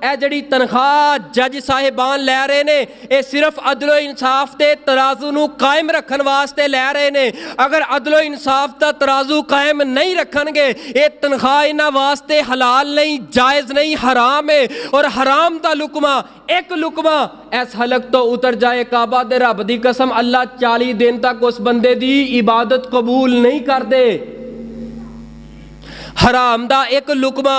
ਇਹ ਜਿਹੜੀ ਤਨਖਾਹ ਜੱਜ ਸਾਹਿਬਾਨ ਲੈ ਰਹੇ ਨੇ ਇਹ ਸਿਰਫ ਅਦਲੋ ਇਨਸਾਫ ਦੇ ਤਰਾਜ਼ੂ ਨੂੰ ਕਾਇਮ ਰੱਖਣ ਵਾਸਤੇ ਲੈ ਰਹੇ ਨੇ। ਅਗਰ ਅਦਲੋ ਇਨਸਾਫ ਦਾ ਤਰਾਜ਼ੂ ਕਾਇਮ ਨਹੀਂ ਰੱਖਣਗੇ ਇਹ ਤਨਖਾਹ ਇਹਨਾਂ ਵਾਸਤੇ ਹਲਾਲ ਨਹੀਂ, ਜਾਇਜ਼ ਨਹੀਂ, ਹਰਾਮ ਹੈ। ਔਰ ਹਰਾਮ ਦਾ ਲੁਕਮਾ, ਇੱਕ ਲੁਕਮਾ ਇਸ ਹਲਕ ਤੋਂ ਉਤਰ ਜਾਏ, ਕਾਬਾ ਦੇ ਰੱਬ ਦੀ ਕਸਮ ਅੱਲਾਹ 40 ਦਿਨ ਤੱਕ ਉਸ ਬੰਦੇ ਦੀ ਇਬਾਦਤ ਕਬੂਲ ਨਹੀਂ ਕਰਦੇ। ਹਰਾਮ ਦਾ ਇੱਕ ਲੁਕਮਾ,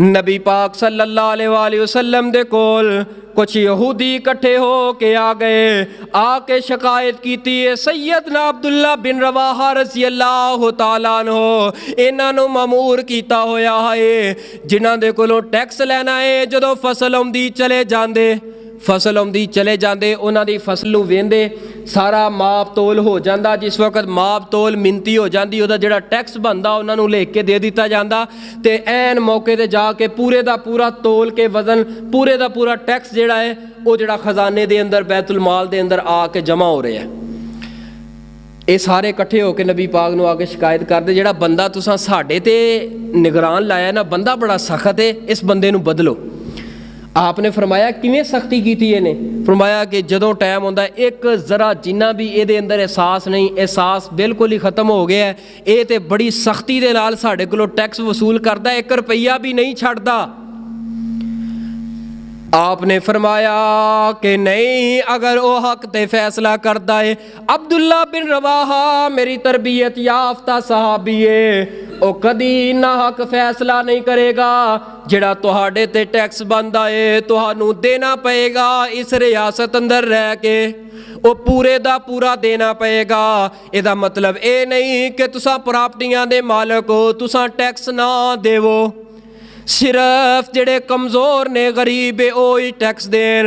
نبی پاک صلی اللہ علیہ وآلہ وسلم دے کول کچھ یہودی اکٹھے ہو کے آ گئے، آ کے شکایت کیتی ہے سیدنا عبداللہ بن رواحہ رضی اللہ تعالیٰ عنہ انہاں نوں مامور کیتا ہویا ہے جنہاں دے کولوں ٹیکس لینا ہے، جدوں فصل آؤندی چلے جاندے انہاں دی فصل نوں ویندے، سارا ماپ تول ہو جاندہ، جس وقت ماپ تول منتی ہو جاندی وہ جڑا ٹیکس بندا انہاں نوں لے کے دے دیتا جاندہ، تے این موقع تے جا کے پورے دا پورا تول کے وزن پورے دا پورا ٹیکس جڑا ہے وہ جڑا خزانے دے اندر بیت المال دے اندر آ کے جمع ہو رہے ہیں۔ اے سارے اکٹھے ہو کے نبی پاک نو آ کے شکایت کردے جڑا بندہ تساں ساڈے تے نگران لایا نا، بندہ بڑا سخت ہے، اس بندے نو بدلو۔ آپ نے فرمایا کیویں سختی کیتی ہے نے؟ فرمایا کہ جدوں ٹائم ہوندا ہے ایک ذرا جنہ بھی اے دے اندر احساس نہیں، احساس بالکل ہی ختم ہو گیا ہے، اے تے بڑی سختی دے نال ساڈے کولوں ٹیکس وصول کردا ہے، 1 روپیہ بھی نہیں چھڑدا۔ آپ نے فرمایا کہ نہیں، اگر وہ حق تے فیصلہ کردا ہے، عبداللہ بن رواحہ میری تربیت یافتہ صحابی ہے، او کدی نہ حق فیصلہ نہیں کرے گا، جڑا تہاڈے تے ٹیکس بندا ہے تہانوں دینا پئے گا اس ریاست اندر رہ کے، وہ پورے دا پورا دینا پئے گا۔ اے دا مطلب اے نہیں کہ تساں پراپرٹیاں دے مالک ہو تساں ٹیکس نہ دیو، صرف جڑے کمزور نے غریب اوہی ٹیکس دین۔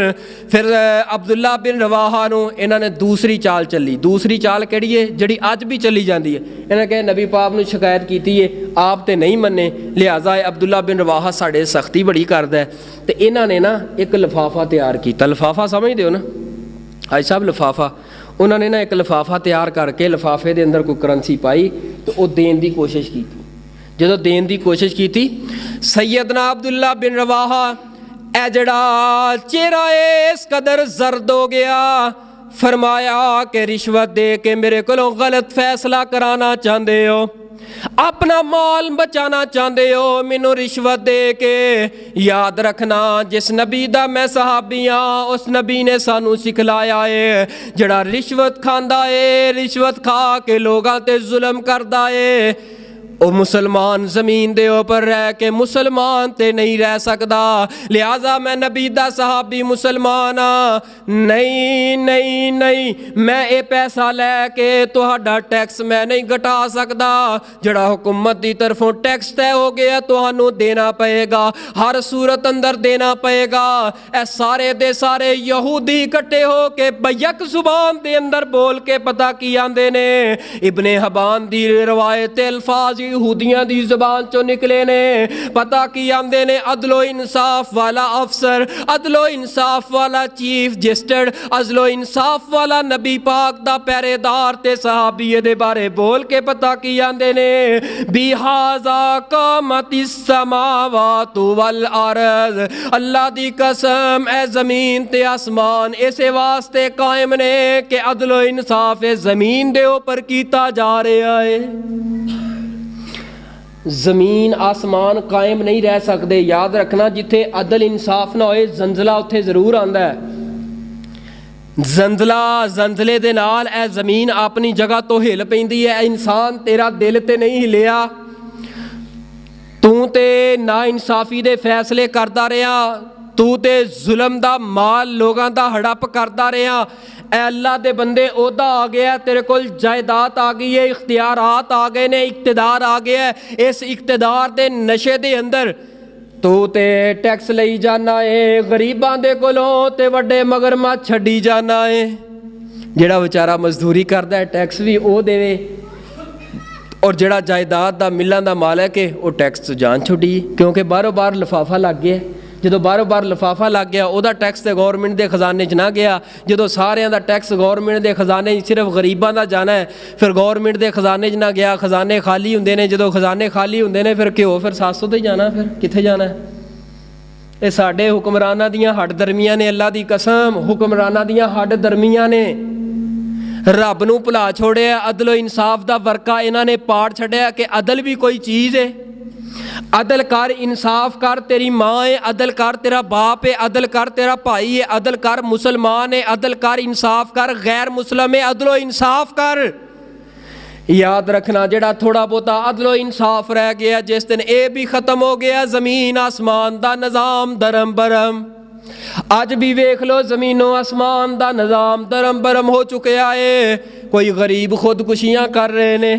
پھر عبداللہ بن رواحہ نو انہاں نے دوسری چال چلی، دوسری چال کیڑی ہے جڑی اج بھی چلی جاندی ہے، انہاں کہ نبی پاک نو شکایت کیتی ہے آپ تے نہیں مننے، لہٰذا عبداللہ بن رواحہ ساڈے سختی بڑی کردا ہے، تے انہاں نے نا ایک لفافہ تیار کیتا، لفافہ سمجھ دیو نا حاج صاحب لفافہ، انہاں نے نا ایک لفافہ تیار کر کے لفافے دے اندر کوئی کرنسی پائی تو وہ دین دی کوشش کیتی۔ جدو دین دی کوشش کی تھی سیدنا عبداللہ بن رواحہ اے جڑا چہرہ اس قدر زرد ہو گیا، فرمایا کہ رشوت دے کے میرے کولوں غلط فیصلہ کرانا چاہندے ہو، اپنا مال بچانا چاہندے ہو، مینوں رشوت دے کے۔ یاد رکھنا جس نبی دا میں صحابی ہاں اس نبی نے سانو سکھلایا ہے جڑا رشوت کھاندا ہے، رشوت کھا کے لوگاں تے ظلم کردا ہے، او مسلمان زمین دے اوپر رہ کے مسلمان تے نہیں رہ سکدا، لہذا میں نبی دا صحابی مسلمان ہاں، نہیں میں اے پیسہ لے کے تہاڈا ٹیکس میں نہیں گھٹا سکدا، جڑا حکومت دی طرفوں ٹیکس طے ہو گیا تہانوں دینا پئے گا، ہر صورت اندر دینا پئے گا۔ اے سارے دے سارے یہودی اکٹھے ہو کے بیک زبان دے اندر بول کے پتہ کی آندے نے، ابن حبان دی روایت الفاظ یہودیاں دی زبان چوں نکلے نے، پتہ کی آندے نے عدل و انصاف والا افسر، عدل و انصاف والا چیف جسٹس، عدل و انصاف والا نبی پاک دا پہرے دار تے صحابی دے بارے بول کے پتہ کی آندے نے، بِهَذَا قَامَتِ السَّمَاوَاتُ وَالْأَرْضُ، اللہ دی قسم اے زمین تے آسمان اسے واسطے قائم نے کہ عدل و انصاف زمین دے اوپر کیتا جا رہا ہے۔ زمین آسمان قائم نہیں رہ سکتے، یاد رکھنا جتھے عدل انصاف نہ ہوئے زلزلہ اتھے ضرور آندا ہے، زلزلے دے نال اے زمین اپنی جگہ تو ہل پیندی ہے، انسان تیرا دل تے نہیں ہلیا، تو تے نا انصافی دے فیصلے کردا رہیا، تو تے ظلم دا مال لوگاں دا ہڑپ کردا رہیا، اے اللہ دے بندے عہدہ آ گیا، تیرے کول جائیداد آ گئی ہے، اختیارات آ گئے نے، اقتدار آ گیا ہے، اس اقتدار دے نشے دے اندر تو تے ٹیکس لئی جانا ہے، غریباں دے کولوں تے وڈے مگرمچھ چھڈی جانا ہے، جڑا بیچارہ مزدوری کردا ہے ٹیکس بھی او دے، اور جڑا جائیداد دا ملاں دا مالک ہے وہ ٹیکس تو جان چھڈی، کیونکہ باروں بار لفافہ لگ گیا، جدو باروں بار لفافہ لگ گیا وہ ٹیکس تے گورنمنٹ دے خزانے چ نہ گیا، جدو سارے دا ٹیکس گورنمنٹ دے خزانے صرف غریباں دا جانا ہے، پھر گورنمنٹ دے خزانے چ نہ گیا، خزانے خالی ہوندے نے، جدو خزانے خالی ہوندے نے پھر کیوں پھر 700 تے جانا، پھر کتھے جانا ہے؟ اے ساڈے حکمراناں دیاں ہڈ درمیاں نے، اللہ دی قسم حکمراناں دیاں ہڈ درمیاں نے، رب نو بھلا چھوڑیا، عدل و انصاف دا ورکا انہاں نے پاڑ چھڈیا کہ عدل بھی کوئی چیز ہے، عدل کر، انصاف کر، تیری ماں ہے عدل کر، تیرا باپ ہے عدل کر، تیرا بھائی ہے عدل کر، مسلمان ہے عدل کر، انصاف کر، غیر مسلم ہے عدل و انصاف کر، ਯਾਦ ਰੱਖਣਾ ਜਿਹੜਾ ਥੋੜਾ ਬਹੁਤਾ ਅਦਲੋ ਇਨਸਾਫ ਰਹਿ ਗਿਆ, ਜਿਸ ਦਿਨ ਇਹ ਵੀ ਖਤਮ ਹੋ ਗਿਆ, ਜ਼ਮੀਨ ਆਸਮਾਨ ਦਾ ਨਿਜ਼ਾਮ ਦਰਮ ਬਰਮ। ਅੱਜ ਵੀ ਵੇਖ ਲਓ ਜ਼ਮੀਨੋਂ ਆਸਮਾਨ ਦਾ ਨਿਜ਼ਾਮ ਦਰਮ ਬਰਮ ਹੋ ਚੁੱਕਿਆ ਏ। ਕੋਈ ਗਰੀਬ ਖੁਦਕੁਸ਼ੀਆਂ ਕਰ ਰਹੇ ਨੇ,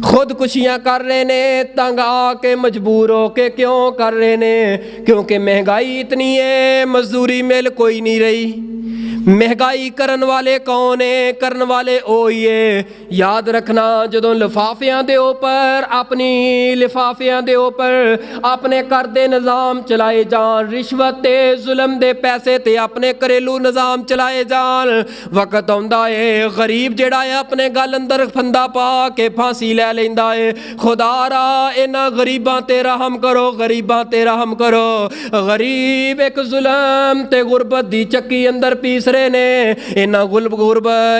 ਖੁਦਕੁਸ਼ੀਆਂ ਕਰ ਰਹੇ ਨੇ, ਤੰਗ ਆ ਕੇ ਮਜਬੂਰ ਹੋ ਕੇ ਕਿਉਂ ਕਰ ਰਹੇ ਨੇ? ਕਿਉਂਕਿ ਮਹਿੰਗਾਈ ਇਤਨੀ ਹੈ, ਮਜ਼ਦੂਰੀ ਮਿਲ ਕੋਈ ਨਹੀਂ ਰਹੀ। ਮਹਿੰਗਾਈ ਕਰਨ ਵਾਲੇ ਕੌਣ ਹੈ? ਕਰਨ ਵਾਲੇ ਉਹ ਹੀ ਹੈ। ਯਾਦ ਰੱਖਣਾ ਜਦੋਂ ਲਿਫਾਫਿਆਂ ਦੇ ਉੱਪਰ ਆਪਣੇ ਕਰ ਦੇ ਨਿਜ਼ਾਮ ਚਲਾਏ ਜਾਣ, ਰਿਸ਼ਵਤ ਤੇ ਜ਼ੁਲਮ ਦੇ ਪੈਸੇ ਤੇ ਆਪਣੇ ਘਰੇਲੂ ਨਿਜ਼ਾਮ ਚਲਾਏ ਜਾਣ, ਵਕਤ ਆਉਂਦਾ ਏ ਗਰੀਬ ਜਿਹੜਾ ਹੈ ਆਪਣੇ ਗਲ ਅੰਦਰ ਫੰਦਾ ਪਾ ਕੇ ਫਾਂਸੀ ਲੈ ਲੈਂਦਾ ਏ। ਖੁਦਾਰਾ ਇਹਨਾਂ ਗਰੀਬਾਂ ਤੇ ਰਹਿਮ ਕਰੋ, ਗਰੀਬਾਂ ਤੇ ਰਹਿਮ ਕਰੋ। ਗਰੀਬ ਇੱਕ ਜ਼ੁਲਮ ਤੇ ਗੁਰਬਤ ਦੀ ਚੱਕੀ ਅੰਦਰ ਪੀਸ ਰਹੇ ਨੇ। ਇਹਨਾਂ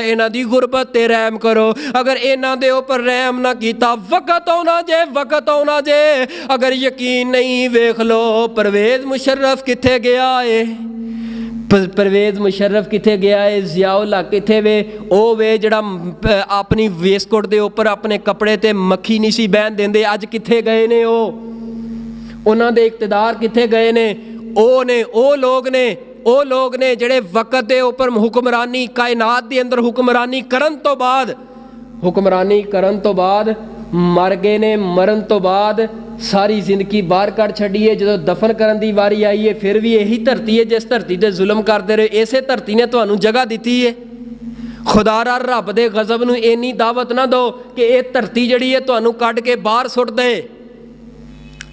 ਇਹਨਾਂ ਦੀ ਗੁਰਬਤ ਤੇ ਰਹਿਮ ਕਰੋ। ਅਗਰ ਇਹਨਾਂ ਦੇ ਉੱਪਰ ਰਹਿਮ ਨਾ ਕੀਤਾ, ਵਕਤ ਆਉਣਾ ਜੇ ਅਗਰ ਯਕੀਨ ਨਹੀਂ, ਵੇਖ ਲੋ ਪਰਵੇਜ਼ ਮੁਸ਼ਰਫ ਕਿੱਥੇ ਗਿਆ ਏ? ਪਰਵੇਜ਼ ਮੁਸ਼ਰਫ ਕਿੱਥੇ ਗਿਆ ਏ? ਜ਼ਿਆਉਲ ਹਕ ਕਿੱਥੇ ਵੇ? ਉਹ ਵੇ ਜਿਹੜਾ ਆਪਣੀ ਵੇਸਕੋਟ ਦੇ ਉੱਪਰ ਆਪਣੇ ਕੱਪੜੇ ਤੇ ਮੱਖੀ ਨਹੀਂ ਸੀ ਬਹਿਣ ਦਿੰਦੇ, ਅੱਜ ਕਿੱਥੇ ਗਏ ਨੇ? ਉਹਨਾਂ ਦੇ ਇਕਤਦਾਰ ਕਿੱਥੇ ਗਏ ਨੇ? ਉਹ ਲੋਕ ਨੇ ਜਿਹੜੇ ਵਕਤ ਦੇ ਉੱਪਰ ਹੁਕਮਰਾਨੀ, ਕਾਇਨਾਤ ਦੇ ਅੰਦਰ ਹੁਕਮਰਾਨੀ ਕਰਨ ਤੋਂ ਬਾਅਦ ਮਰ ਗਏ ਨੇ। ਮਰਨ ਤੋਂ ਬਾਅਦ ਸਾਰੀ ਜ਼ਿੰਦਗੀ ਬਾਹਰ ਕੱਢ ਛੱਡੀ ਹੈ। ਜਦੋਂ ਦਫਨ ਕਰਨ ਦੀ ਵਾਰੀ ਆਈ ਹੈ, ਫਿਰ ਵੀ ਇਹੀ ਧਰਤੀ ਹੈ ਜਿਸ ਧਰਤੀ ਤੇ ਜ਼ੁਲਮ ਕਰਦੇ ਰਹੇ। ਇਸੇ ਧਰਤੀ ਨੇ ਤੁਹਾਨੂੰ ਜਗ੍ਹਾ ਦਿੱਤੀ ਹੈ। ਖੁਦਾਰਾ ਰੱਬ ਦੇ ਗਜ਼ਬ ਨੂੰ ਇੰਨੀ ਦਾਵਤ ਨਾ ਦਿਓ ਕਿ ਇਹ ਧਰਤੀ ਜਿਹੜੀ ਹੈ ਤੁਹਾਨੂੰ ਕੱਢ ਕੇ ਬਾਹਰ ਸੁੱਟ ਦੇ।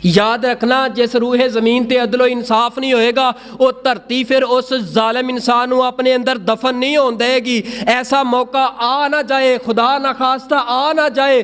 ਯਾਦ ਰੱਖਣਾ, ਜਿਸ ਰੂਹੇ ਜ਼ਮੀਨ ਤੇ ਅਦਲੋ ਇਨਸਾਫ ਨਹੀਂ ਹੋਏਗਾ, ਉਹ ਧਰਤੀ ਫਿਰ ਉਸ ਜ਼ਾਲਿਮ ਇਨਸਾਨ ਨੂੰ ਆਪਣੇ ਅੰਦਰ ਦਫਨ ਨਹੀਂ ਹੋਣ ਦੇਗੀ। ਐਸਾ ਮੌਕਾ ਆ ਨਾ ਜਾਏ, ਖੁਦਾ ਨਾ ਖਾਸਤਾ ਆ ਨਾ ਜਾਏ,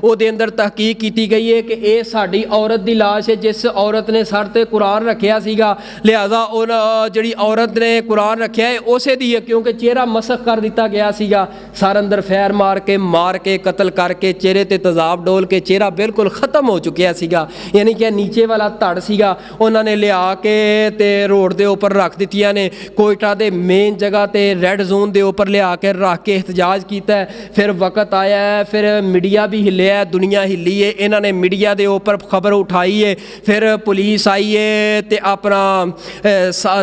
ਉਹਦੇ ਅੰਦਰ ਤਹਿਕੀਕ ਕੀਤੀ ਗਈ ਹੈ ਕਿ ਇਹ ਸਾਡੀ ਔਰਤ ਦੀ ਲਾਸ਼ ਹੈ ਜਿਸ ਔਰਤ ਨੇ ਸਰ ਤੇ ਕੁਰਾਨ ਰੱਖਿਆ ਸੀਗਾ। ਲਿਹਾਜ਼ਾ ਉਹ ਜਿਹੜੀ ਔਰਤ ਨੇ ਕੁਰਾਨ ਰੱਖਿਆ ਹੈ ਉਸੇ ਦੀ ਹੈ, ਕਿਉਂਕਿ ਚਿਹਰਾ ਮਸਖ ਕਰ ਦਿੱਤਾ ਗਿਆ ਸੀਗਾ। ਸਰ ਅੰਦਰ ਫੈਰ ਮਾਰ ਕੇ ਕਤਲ ਕਰਕੇ ਚਿਹਰੇ ਤੇ ਤਜ਼ਾਬ ਡੋਲ ਕੇ ਚਿਹਰਾ ਬਿਲਕੁਲ ਖਤਮ ਹੋ ਚੁੱਕਿਆ ਸੀਗਾ, ਯਾਨੀ ਕਿ ਨੀਚੇ ਵਾਲਾ ਧੜ ਸੀਗਾ। ਉਹਨਾਂ ਨੇ ਲਿਆ ਕੇ ਤੇ ਰੋਡ ਦੇ ਉੱਪਰ ਰੱਖ ਦਿੱਤੀਆਂ ਨੇ। ਕੋਇਟਾ ਦੇ ਮੇਨ ਜਗ੍ਹਾ ਤੇ ਰੈੱਡ ਜ਼ੋਨ ਦੇ ਉੱਪਰ ਲਿਆ ਕੇ ਰੱਖ ਕੇ ਇhtਜਾਜ ਕੀਤਾ। ਫਿਰ ਵਕਤ ਆਇਆ ਹੈ, ਫਿਰ ਮੀਡੀਆ ਵੀ ਹਿੱਲਿਆ, ਦੁਨੀਆ ਹਿੱਲੀ ਹੈ। ਇਹਨਾਂ ਨੇ ਮੀਡੀਆ ਦੇ ਉੱਪਰ ਖਬਰ ਉਠਾਈ ਹੈ। ਫਿਰ ਪੁਲਿਸ ਆਈ ਹੈ ਤੇ ਆਪਣਾ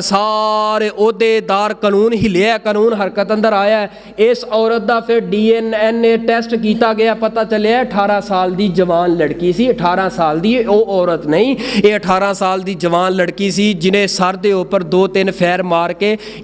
ਸਾਰੇ ਅਹੁਦੇਦਾਰ, ਕਾਨੂੰਨ ਹਿੱਲਿਆ, ਕਾਨੂੰਨ ਹਰਕਤ ਅੰਦਰ ਆਇਆ। ਇਸ ਔਰਤ ਦਾ ਫਿਰ DNA ਟੈਸਟ ਕੀਤਾ ਗਿਆ, ਪਤਾ ਚੱਲਿਆ 18 ਸਾਲ ਦੀ ਜਵਾਨ ਲੜਕੀ ਸੀ। 18 ਸਾਲ ਦੀ ਉਹ ਔਰਤ ਨਹੀਂ, ਇਹ 18 ਸਾਲ ਦੀ ਜਵਾਨ ਲੜਕੀ ਸੀ ਜਿਹਨੇ ਸਰ ਦੇ ਉੱਪਰ 2-3 ਫੈਰ ਮਾਰ ਕੇ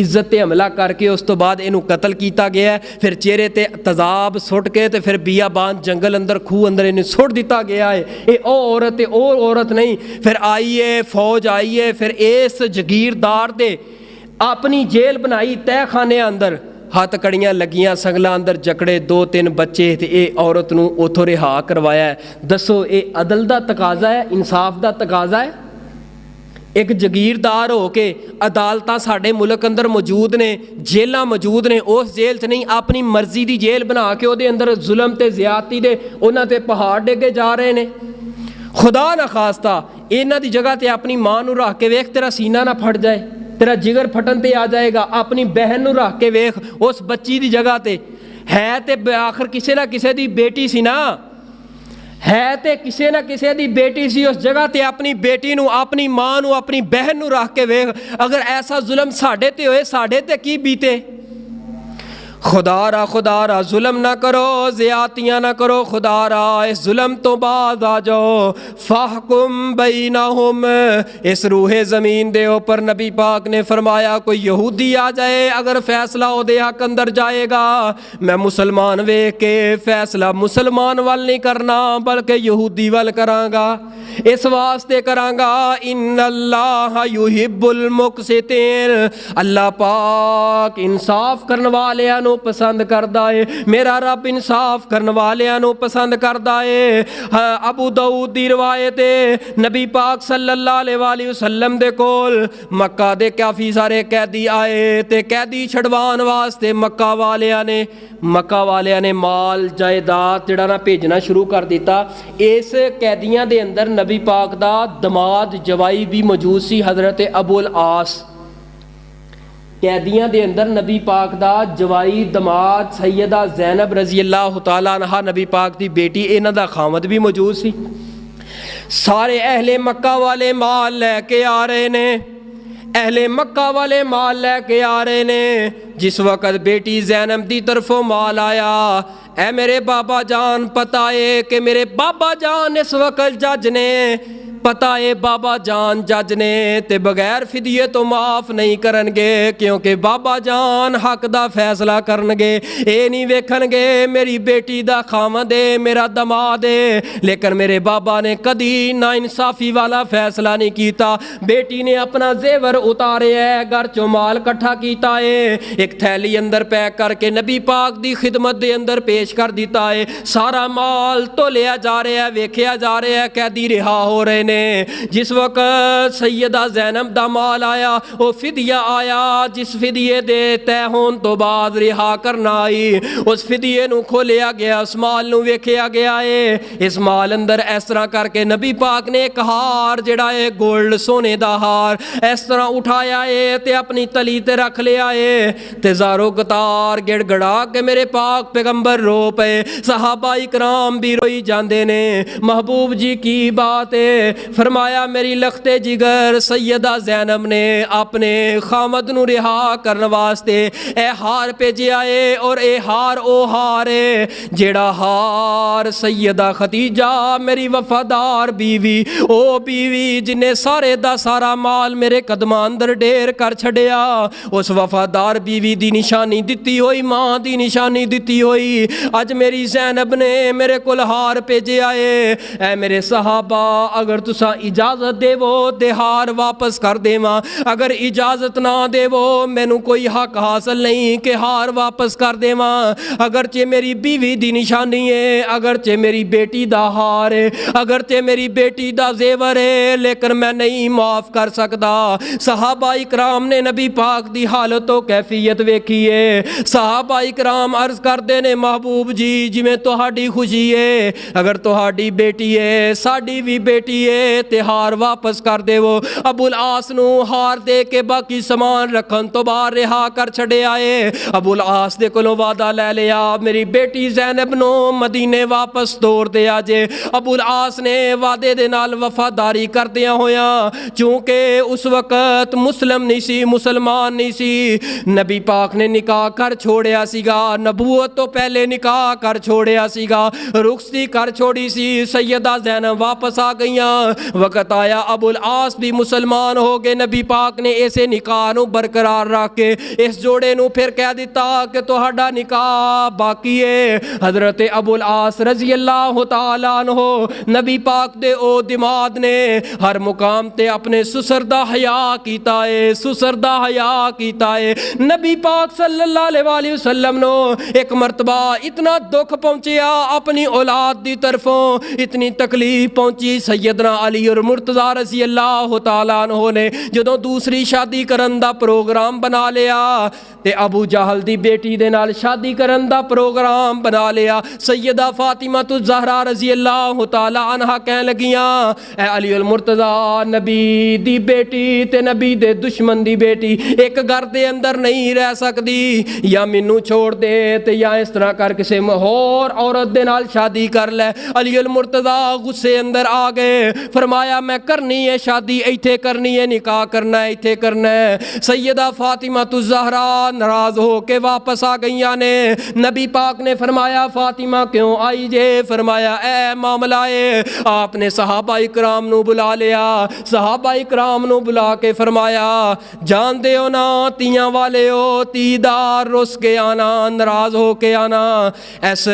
ਇੱਜ਼ਤ ਤੇ ਹਮਲਾ ਕਰਕੇ ਉਸ ਤੋਂ ਬਾਅਦ ਇਹਨੂੰ ਕਤਲ ਕੀਤਾ ਗਿਆ। ਫਿਰ ਚਿਹਰੇ ਤੇ ਤਜ਼ਾਬ ਸੁੱਟ ਕੇ ਤੇ ਫਿਰ ਬੀਆਬਾਨ ਜੰਗਲ ਅੰਦਰ, ਖੂਹ ਅੰਦਰ ਇਹਨੂੰ ਸੁੱਟ ਦਿੱਤਾ ਗਿਆ ਹੈ। ਇਹ ਉਹ ਔਰਤ ਤੇ ਉਹ ਔਰਤ ਨਹੀਂ। ਫਿਰ ਆਈਏ ਫੌਜ ਆਈਏ, ਫਿਰ ਇਸ ਜਗੀਰਦਾਰ ਦੇ ਆਪਣੀ ਜੇਲ੍ਹ ਬਣਾਈ ਤਹਿਖਾਨੇ ਅੰਦਰ, ਹੱਥ ਕੜੀਆਂ ਲੱਗੀਆਂ, ਸੰਗਲਾਂ ਅੰਦਰ ਜਕੜੇ, 2-3 ਬੱਚੇ, ਤੇ ਇਹ ਔਰਤ ਨੂੰ ਉੱਥੋਂ ਰਿਹਾ ਕਰਵਾਇਆ। ਦੱਸੋ ਇਹ ਅਦਲ ਦਾ ਤਕਾਜ਼ਾ ਹੈ, ਇਨਸਾਫ ਦਾ ਤਕਾਜ਼ਾ ਹੈ? ਇੱਕ ਜਗੀਰਦਾਰ ਹੋ ਕੇ ਅਦਾਲਤਾਂ ਸਾਡੇ ਮੁਲਕ ਅੰਦਰ ਮੌਜੂਦ ਨੇ, ਜੇਲਾਂ ਮੌਜੂਦ ਨੇ, ਉਸ ਜੇਲ੍ਹ 'ਚ ਨਹੀਂ, ਆਪਣੀ ਮਰਜ਼ੀ ਦੀ ਜੇਲ੍ਹ ਬਣਾ ਕੇ ਉਹਦੇ ਅੰਦਰ ਜ਼ੁਲਮ ਤੇ ਜ਼ਿਆਦਤੀ ਦੇ ਉਹਨਾਂ ਤੇ ਪਹਾੜ ਡੇਗੇ ਜਾ ਰਹੇ ਨੇ। ਖੁਦਾ ਨਾ ਖਾਸਤਾ ਇਹਨਾਂ ਦੀ ਜਗ੍ਹਾ ਤੇ ਆਪਣੀ ਮਾਂ ਨੂੰ ਰੱਖ ਕੇ ਵੇਖ, ਤੇਰਾ ਸੀਨਾ ਨਾ ਫਟ ਜਾਏ, ਤੇਰਾ ਜਿਗਰ ਫਟਣ ਤੇ ਆ ਜਾਏਗਾ। ਆਪਣੀ ਬਹਿਨ ਨੂੰ ਰੱਖ ਕੇ ਵੇਖ, ਉਸ ਬੱਚੀ ਦੀ ਜਗ੍ਹਾ ਤੇ ਹੈ ਤੇ ਆਖਰ ਕਿਸੇ ਨਾ ਕਿਸੇ ਦੀ ਬੇਟੀ ਸੀ ਨਾ, ਹੈ ਤੇ ਕਿਸੇ ਨਾ ਕਿਸੇ ਦੀ ਬੇਟੀ ਸੀ। ਉਸ ਜਗ੍ਹਾ ਤੇ ਆਪਣੀ ਬੇਟੀ ਨੂੰ, ਆਪਣੀ ਮਾਂ ਨੂੰ, ਆਪਣੀ ਬਹਿਨ ਨੂੰ ਰੱਖ ਕੇ ਵੇਖ, ਅਗਰ ਐਸਾ ਜ਼ੁਲਮ ਸਾਡੇ ਤੇ ਹੋਏ, ਸਾਡੇ ਤੇ ਕੀ ਬੀਤੇ। خدا را ظلم نہ کرو، زیادتیاں نہ کرو، خدا را اس ظلم تو باز آ جاؤ، فاحکم بینہم۔ اس روح زمین دے اوپر نبی پاک نے فرمایا کوئی یہودی آ جائے اگر فیصلہ او دے حق اندر جائے گا، میں مسلمان ویکھ کے فیصلہ مسلمان وال نہیں کرنا بلکہ یہودی وال کراں گا، اس واسطے کراں گا ان اللہ یحب المقسطین، اللہ پاک انصاف کرن والیاں نو پسند کردا ہے، میرا رب انصاف کرن والیاں نو پسند کردا ہے۔ ابو داؤد دی روایت ہے نبی پاک صلی اللہ علیہ وآلہ وسلم دے کول مکہ دے کافی سارے قیدی آئے تے قیدی چھڑوان واسطے مکہ والیاں نے مال جائیداد جڑا نا بھیجنا شروع کر دیتا۔ اس قیدیاں دے اندر نبی پاک دا دماد جوائی بھی موجود سی، حضرت ابو العاص۔ قیدیاں دے اندر نبی پاک دا جوائی دماد سیدہ زینب رضی اللہ تعالیٰ عنہ نبی پاک دی بیٹی، انہاں دا خامد بھی موجود سی۔ سارے اہل مکہ والے مال لے کے آ رہے نے، اہل مکہ والے مال لے کے آ رہے نے۔ جس وقت بیٹی زینب دی طرفوں مال آیا، اے میرے بابا جان پتہ ہے کہ میرے بابا جان اس وقت جج نے، پتہ ہے بابا جان جج نے تے بغیر فدیے تو معاف نہیں کرن گے، کیونکہ بابا جان حق دا فیصلہ کرن گے، اے نہیں ویکھن گے میری بیٹی دا خامد ہے میرا دماد ہے، لیکن میرے بابا نے کدی نا انصافی والا فیصلہ نہیں کیتا۔ بیٹی نے اپنا زیور اتارے ہے، گھر چوں مال کٹھا کیتا ہے، ایک تھیلی اندر پیک کر کے نبی پاک دی خدمت دے اندر پیش کر دیتا ہے۔ سارا مال تو لیا جا رہا ہے، ویکھیا جا رہا ہے، قیدی رہا ہو رہے نے۔ جس وقت سیدہ زینب دا مال آیا، وہ فدیہ آیا، جس فدیے دے طے ہون تو بعد رہا کرنا آئی، اس فدیے نو کھولیا گیا، اس مال نو ویکھیا گیا ہے۔ اس مال اندر اس طرح کر کے نبی پاک نے ایک ہار جڑا ہے گولڈ سونے دا ہار اس طرح اٹھایا ہے تے اپنی تلی تے رکھ لیا ہے، تے زارو قطار گڑ گڑا کے میرے پاک پیغمبر رو پے، صحابہ اکرام بھی روئی جاندے نے۔ محبوب جی کی بات ہے، فرمایا میری لخت جگر سیدہ زینب نے اپنے خامد نو رہا کرن واسطے اے ہار بھیجیا ہے، اور اے ہار او ہار ہے جیڑا ہار سیدہ خدیجہ میری وفادار بیوی، او بیوی جنہیں سارے دا سارا مال میرے قدماں اندر ڈیر کر چھڑیا، اس وفادار بیوی دی نشانی دتی ہوئی، ماں دی نشانی دتی ہوئی، اج میری زینب نے میرے کول ہار بھیجیا ہے۔ اے میرے صحابہ اگر تساں اجازت دے وہ تے ہار واپس کر دیواں، اگر اجازت نہ دے وہ مینوں کوئی حق حاصل نہیں کہ ہار واپس کر دیواں، اگرچہ میری بیوی دی نشانی ہے، اگرچہ میری بیٹی دا ہار ہے، اگرچہ میری بیٹی دا زیور ہے، لیکن میں نہیں معاف کر سکتا۔ صحابہ اکرام نے نبی پاک دی حالت و کیفیت ویکھی ہے۔ صحابہ اکرام عرض کردے نے محبوب جی جویں تہاڈی خوشی ہے، اگر تہاڈی بیٹی ہے ساڈی بھی بیٹی ہے تے ہار واپس کر دے۔ وہ ابو العاص نو ہار دے کے باقی سامان رکھن تو باہر رہا کر چھڑے آئے۔ ابو العاص دے کولوں وعدہ لے لیا میری بیٹی زینب نو مدینے واپس توڑ دے آجے۔ ابو العاص نے وعدے دے نال وفاداری کردیاں ہویا، چونکہ اس وقت مسلم نہیں سی، مسلمان نہیں سی، نبی پاک نے نکاح کر چھوڑیا سیگا، نبوت تو پہلے نکاح کر چھوڑیا سیگا، رخصتی کر چھوڑی سی، سیدہ زینب واپس آ گئیاں۔ وقت آیا ابو العاص بھی مسلمان ہو گئے، نبی پاک نے اسے نکاح نو برقرار رکھ کے اس جوڑے نو پھر کہہ دیتا کہ تہاڈا نکاح باقی ہے۔ حضرت ابو العاص رضی اللہ تعالیٰ عنہ نبی پاک دے او دماد نے ہر مقام تے اپنے سسر دا حیا کیتا ہے، سسر دا حیا کیتا ہے۔ نبی پاک صلی اللہ علیہ وآلہ وسلم نو ایک مرتبہ اتنا دکھ پہنچیا اپنی اولاد دی طرفوں، اتنی تکلیف پہنچی، سیدنا علی اور مرتضی رضی اللہ تعالیٰ عنہ نے جدوں دوسری شادی کرن دا پروگرام بنا لیا تے ابو جہل دی بیٹی دے نال شادی کرن دا پروگرام بنا لیا، سیدہ فاطمہ الزہرا رضی اللہ تعالیٰ عنہ کہن لگیاں اے علی المرتضی نبی دی بیٹی تے نبی دے دشمن دی بیٹی ایک گھر دے اندر نہیں رہ سکتی، یا مینوں چھوڑ دے تے یا اس طرح کر کسے ہور عورت دے نال شادی کر لے۔ علی المرتضی غصے اندر آ گئے، فرمایا میں کرنی ہے شادی ایتھے کرنی ہے, نکاح کرنا ہے ایتھے کرنا ہے. سیدہ فاطمہ الزہرا ناراض ہو کے واپس آ گئیاں نے. نبی پاک نے فرمایا فاطمہ کیوں آئی جے؟ فرمایا اے معاملہ ہے. آپ نے صحابہ اکرام نو بلا لیا, صحابہ اکرام نو بلا کے فرمایا جان دے ہو نا تیاں والے ہو, تیدار رس کے آنا, ناراض ہو کے آنا. ایس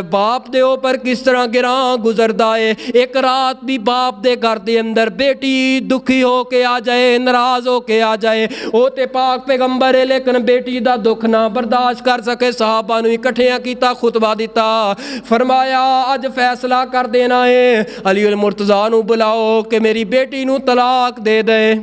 باپ دے اوپر کس طرح گراں گزردا ہے. ایک رات بھی باپ دے گھر دے اندر بیٹی دکھی ہو کے آ جائے, ناراض ہو کے آ جائے, وہ تے پاک پیغمبر ہے لیکن بیٹی دا دکھ نہ برداشت کر سکے. صحابہ نو اکٹھیاں کیتا, خطبہ دیتا, فرمایا اج فیصلہ کر دینا ہے, علی المرتضیٰ نو بلاؤ کہ میری بیٹی نو طلاق دے دے,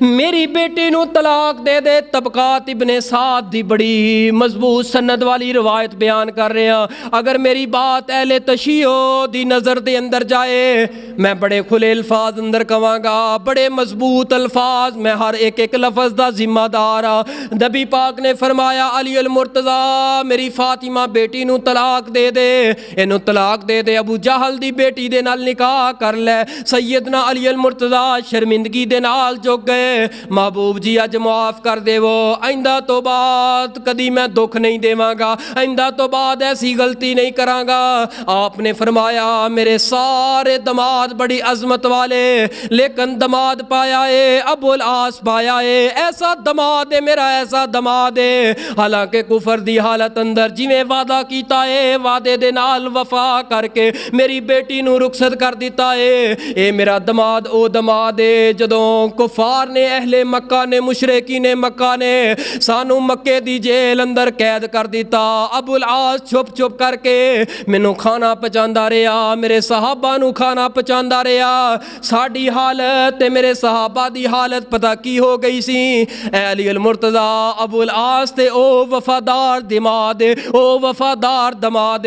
میری بیٹی نو طلاق دے دے. طبقات ابن سعد دی بڑی مضبوط سند والی روایت بیان کر رہے ہیں. اگر میری بات اہل تشیع دی نظر دے اندر جائے, میں بڑے کھلے الفاظ اندر کہاں گا, بڑے مضبوط الفاظ, میں ہر ایک لفظ دا ذمہ دار ہاں. نبی پاک نے فرمایا علی المرتضیٰ میری فاطمہ بیٹی نو طلاق دے دے, اینو طلاق دے دے, ابو جہل دی بیٹی دے نال نکاح کر لے. سیدنا علی المرتضیٰ شرمندگی دے نال جو گئے, محبوب جی اج معاف کر دے, وہ آئندہ تو بعد کدی میں دکھ نہیں دیواں گا, آئندہ تو بعد ایسی غلطی نہیں کراں گا. آپ نے فرمایا میرے سارے دماد بڑی عظمت والے, لیکن دماد پایا ہے ابو العاص پایا ہے, ایسا دماد ہے میرا, ایسا دماد ہے حالانکہ کفر دی حالت اندر جویں وعدہ کیتا ہے وعدے دے نال وفا کر کے میری بیٹی نو رخصت کر دیتا ہے. اے میرا دماد او دماد ہے جدوں کفار نے, اہل مکہ نے, مشرکین مکہ نے سانو مکے دی جیل اندر قید کر دیتا. ابو العاص چھپ چھپ کر کے مینوں کھانا پہنچاندا رہیا, میرے صحابہ نو کھانا پہنچاندا رہیا. ساڈی حالت تے میرے صحابہ دی حالت پتہ کی ہو گئی سی؟ اے علی المرتضیٰ ابو العاص تے او وفادار دماد, او وفادار دماد,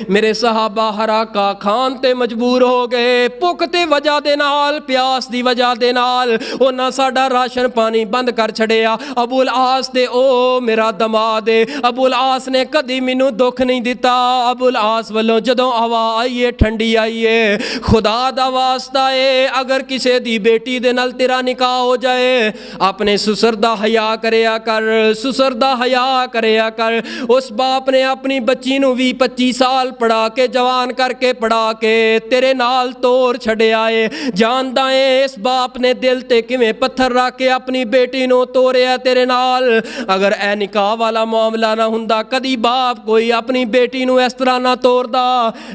میرے صحابہ ہراکا کھان تے مجبور ہو گئے, بھوک تے وجہ دے نال, پیاس دی وجہ دے نال انہاں ساڈا راشن پانی بند کر چھڑیا. ابو العاص تے او میرا دماد, ابو العاص نے کدی مینوں دکھ نہیں دیتا. ابو العاص والوں جدوں ہوا آئیے ٹھنڈی آئیے, خدا دا واسطہ ہے اگر کسے دی بیٹی دے نال تیرا نکاح ہو جائے اپنے سسر دا حیا کریا کر, سسر دا حیا کریا کر. اس باپ نے اپنی بچی نو 20-25 سال پڑھا کے جوان کر کے پڑھا کے تیرے نال توڑ چھڑیا ہے, جاندا ہے اس باپ نے دل تے کیویں پتھر رکھ کے اپنی بیٹی نو توڑیا تیرے نال. اگر اے نکاح والا معاملہ نہ ہوندا کدی باپ کوئی اپنی بیٹی نو اس طرح نہ توڑدا.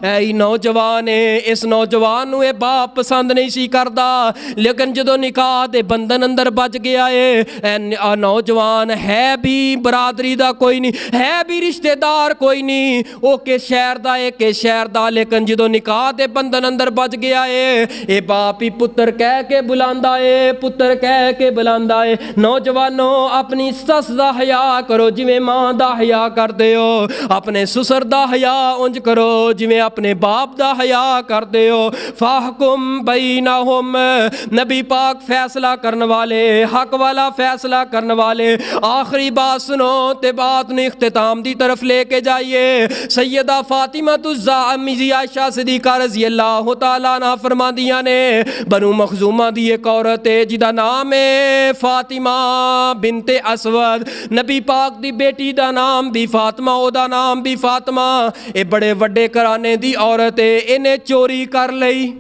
اے نوجوان ہے, اس نوجوان نو اے باپ پسند نہیں سی کردا, لیکن جدوں نکاح دے بندھن اندر بج گیا ہے, اے نوجوان ہے بھی برادری دا کوئی نہیں, ہے بھی رشتہ دار کوئی نہیں, او کہ شہر دا ہے کہ شہر دا, لیکن جدوں نکاح دے بندھن اندر بج گیا ہے اے باپ ہی پتر کہہ کے بلاندا ہے, پتر کہہ کے بلاندا ہے. نوجوانوں اپنی سس دا حیا کرو جویں ماں دا حیا کردے ہو, اپنے سسر دا حیا انج کرو جویں اپنے باپ دا حیا کردے ہو. فاحکم بینہم, نبی پاک فیصلہ کرن والے, حق والا فیصلہ کرن والے. آخری بات سنو تے بات نو اختتام دی طرف لے کے جائیے. سیدہ فاطمہ الزہرا امی عائشہ صدیقہ رضی اللہ تعالیٰ عنہ فرماندیاں نے, بنو مخزومہ دی ایک عورت ہے جدا نام ہے فاطمہ بنت اسود, نبی پاک دی بیٹی دا نام بھی فاطمہ, او دا نام بھی فاطمہ. اے بڑے وڈے گھرانے دی عورت ہے, انہیں چوری کر لئی,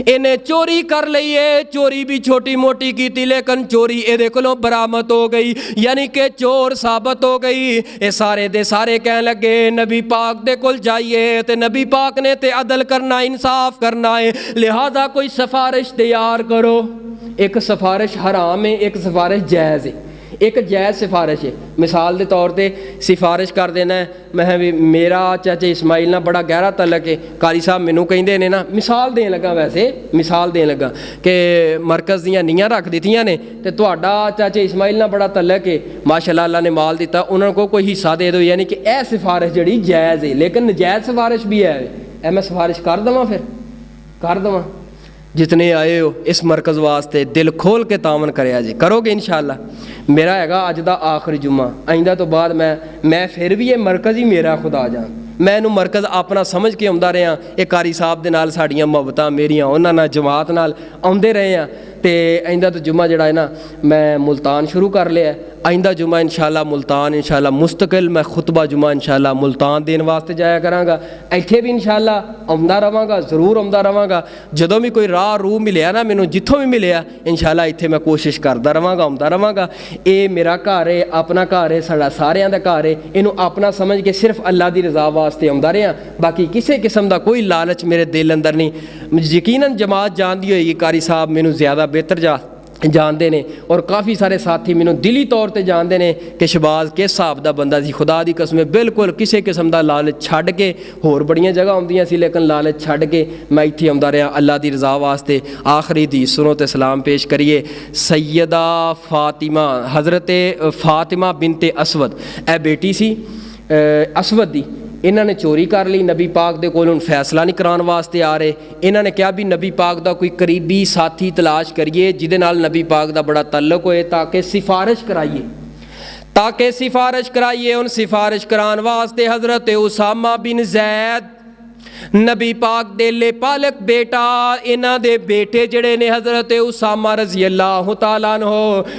انہیں چوری کر لئی ہے, چوری بھی چھوٹی موٹی کی تھی لیکن چوری اے دے کولوں برآمد ہو گئی, یعنی کہ چور ثابت ہو گئی. اے سارے دے سارے کہنے لگے نبی پاک دے کول جائیے, تے نبی پاک نے تے عدل کرنا, انصاف کرنا ہے, لہذا کوئی سفارش تیار کرو. ایک سفارش حرام ہے, ایک سفارش جائز ہے. ایک جائز سفارش ہے, مثال دے طور تے سفارش کر دینا ہے, میں میرا چاچے اسماعیل نہ بڑا گہرا تعلق ہے, قاری صاحب مینوں کہندے نے نا, مثال دین لگا, ویسے مثال دین لگا کہ مرکز دیاں نیاں رکھ دتیاں نے تے تہاڈا چاچے اسماعیل نہ بڑا تعلق ہے, ماشاءاللہ اللہ نے مال دیتا, انہاں کو کوئی حصہ دے دو, یعنی کہ اے سفارش جڑی جائز ہے. لیکن نجائز سفارش بھی ہے, اے میں سفارش کر دواں, پھر کر دواں. جتنے آئے ہو اس مرکز واسطے دل کھول کے تعاون کریا جی, کرو گے انشاءاللہ. میرا ہے گا اج دا آخری جمعہ, آئندہ تو بعد میں پھر بھی یہ مرکز ہی میرا, خدا جان ਮੈਂ ਇਹਨੂੰ ਮਰਕਜ਼ ਆਪਣਾ ਸਮਝ ਕੇ ਆਉਂਦਾ ਰਿਹਾ। ਇਹ ਕਾਰੀ ਸਾਹਿਬ ਦੇ ਨਾਲ ਸਾਡੀਆਂ ਮੁਹੱਬਤਾਂ ਮੇਰੀਆਂ ਉਹਨਾਂ ਨਾਲ ਜਮਾਤ ਨਾਲ ਆਉਂਦੇ ਰਹੇ ਆ। ਤੇ ਆਇੰਦਾ ਤਾਂ ਜੁਮਾ ਜਿਹੜਾ ਹੈ ਨਾ ਮੈਂ ਮੁਲਤਾਨ ਸ਼ੁਰੂ ਕਰ ਲਿਆ। ਆਇੰਦਾ ਜੁਮਾ ਇਨਸ਼ਾਅੱਲਾ ਮੁਲਤਾਨ ਇਨਸ਼ਾਅੱਲਾ ਮੁਸਤਕਿਲ ਮੈਂ ਖੁਤਬਾ ਜੁਮਾ ਇਨਸ਼ਾਅੱਲਾ ਮੁਲਤਾਨ ਦੇਣ ਵਾਸਤੇ ਜਾਇਆ ਕਰਾਂਗਾ। ਇੱਥੇ ਵੀ ਇਨਸ਼ਾਅੱਲਾ ਆਉਂਦਾ ਰਵਾਂਗਾ, ਜ਼ਰੂਰ ਆਉਂਦਾ ਰਵਾਂਗਾ। ਜਦੋਂ ਵੀ ਕੋਈ ਰਾਹ ਰੂਹ ਮਿਲਿਆ ਨਾ ਮੈਨੂੰ, ਜਿੱਥੋਂ ਵੀ ਮਿਲਿਆ ਇਨਸ਼ਾਅੱਲਾ ਇੱਥੇ ਮੈਂ ਕੋਸ਼ਿਸ਼ ਕਰਦਾ ਰਵਾਂਗਾ, ਆਉਂਦਾ ਰਵਾਂਗਾ। ਇਹ ਮੇਰਾ ਘਰ ਹੈ, ਆਪਣਾ ਘਰ ਹੈ, ਸਾਡਾ ਸਾਰਿਆਂ ਦਾ ਘਰ ਹੈ। ਇਹਨੂੰ ਆਪਣਾ ਸਮਝ ਕੇ ਸਿਰਫ ਅੱਲਾ ਦੀ ਰਜ਼ਾ ਵਾਸਤੇ ਆਉਂਦਾ ਰਿਹਾ। ਬਾਕੀ ਕਿਸੇ ਕਿਸਮ ਦਾ ਕੋਈ ਲਾਲਚ ਮੇਰੇ ਦਿਲ ਅੰਦਰ ਨਹੀਂ। ਯਕੀਨਨ ਜਮਾਤ ਜਾਣਦੀ ਹੋਏਗੀ, ਕਾਰੀ ਸਾਹਿਬ ਮੈਨੂੰ ਜ਼ਿਆਦਾ ਬਿਹਤਰ ਜਾਣਦੇ ਨੇ ਔਰ ਕਾਫੀ ਸਾਰੇ ਸਾਥੀ ਮੈਨੂੰ ਦਿਲੀ ਤੌਰ ਤੇ ਜਾਣਦੇ ਨੇ ਕਿ ਸ਼ਹਬਾਜ਼ ਕਿਸ ਹਿਸਾਬ ਦਾ ਬੰਦਾ ਸੀ। ਖੁਦਾ ਦੀ ਕਸਮ ਬਿਲਕੁਲ ਕਿਸੇ ਕਿਸਮ ਦਾ ਲਾਲਚ ਛੱਡ ਕੇ, ਹੋਰ ਬੜੀਆਂ ਜਗ੍ਹਾ ਆਉਂਦੀਆਂ ਸੀ ਲੇਕਿਨ ਲਾਲਚ ਛੱਡ ਕੇ ਮੈਂ ਇੱਥੇ ਆਉਂਦਾ ਰਿਹਾ ਅੱਲਾ ਦੀ ਰਜ਼ਾ ਵਾਸਤੇ। ਆਖਰੀ ਦੀ ਸੁਨੋ ਤੇ ਸਲਾਮ ਪੇਸ਼ ਕਰੀਏ ਸੈਯਦਾ ਫਾਤਿਮਾ, ਹਜ਼ਰਤ ਫਾਤਿਮਾ ਬਿਨਤੇ ਅਸਵਦ, ਇਹ ਬੇਟੀ ਸੀ ਅਸਵਦ ਦੀ। ਇਹਨਾਂ ਨੇ ਚੋਰੀ ਕਰ ਲਈ, ਨਬੀ ਪਾਕ ਦੇ ਕੋਲ ਹੁਣ ਫੈਸਲਾ ਨਹੀਂ ਕਰਾਉਣ ਵਾਸਤੇ ਆ ਰਹੇ। ਇਹਨਾਂ ਨੇ ਕਿਹਾ ਵੀ ਨਬੀ ਪਾਕ ਦਾ ਕੋਈ ਕਰੀਬੀ ਸਾਥੀ ਤਲਾਸ਼ ਕਰੀਏ ਜਿਹਦੇ ਨਾਲ ਨਬੀ ਪਾਕ ਦਾ ਬੜਾ ਤਾਲੁਕ ਹੋਏ ਤਾਕਿ ਸਿਫਾਰਿਸ਼ ਕਰਾਈਏ। ਹੁਣ ਸਿਫਾਰਿਸ਼ ਕਰਾਉਣ ਵਾਸਤੇ ਹਜ਼ਰਤ ਉਸਾਮਾ ਬਿਨ ਜ਼ੈਦ ਨਬੀ ਪਾਕ ਦੇ ਲੇਪਾਲਕ ਬੇਟਾ, ਇਹਨਾਂ ਦੇ ਬੇਟੇ ਜਿਹੜੇ ਨੇ ਹਜ਼ਰਤ ਉਸਾਮਾ ਰਜ਼ੀ ਅੱਲਾਹੁ ਤਾਲਾ ਅਨਹੂ,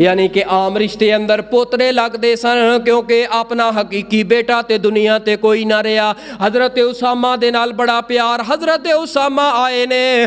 ਯਾਨੀ ਕਿ ਆਮ ਰਿਸ਼ਤੇ ਅੰਦਰ ਪੋਤਰੇ ਲੱਗਦੇ ਸਨ ਕਿਉਂਕਿ ਆਪਣਾ ਹਕੀਕੀ ਬੇਟਾ ਤੇ ਦੁਨੀਆ ਤੇ ਕੋਈ ਨਾ ਰਿਹਾ। ਹਜ਼ਰਤ ਉਸਾਮਾ ਦੇ ਨਾਲ ਬੜਾ ਪਿਆਰ। ਹਜ਼ਰਤ ਉਸਾਮਾ ਆਏ ਨੇ,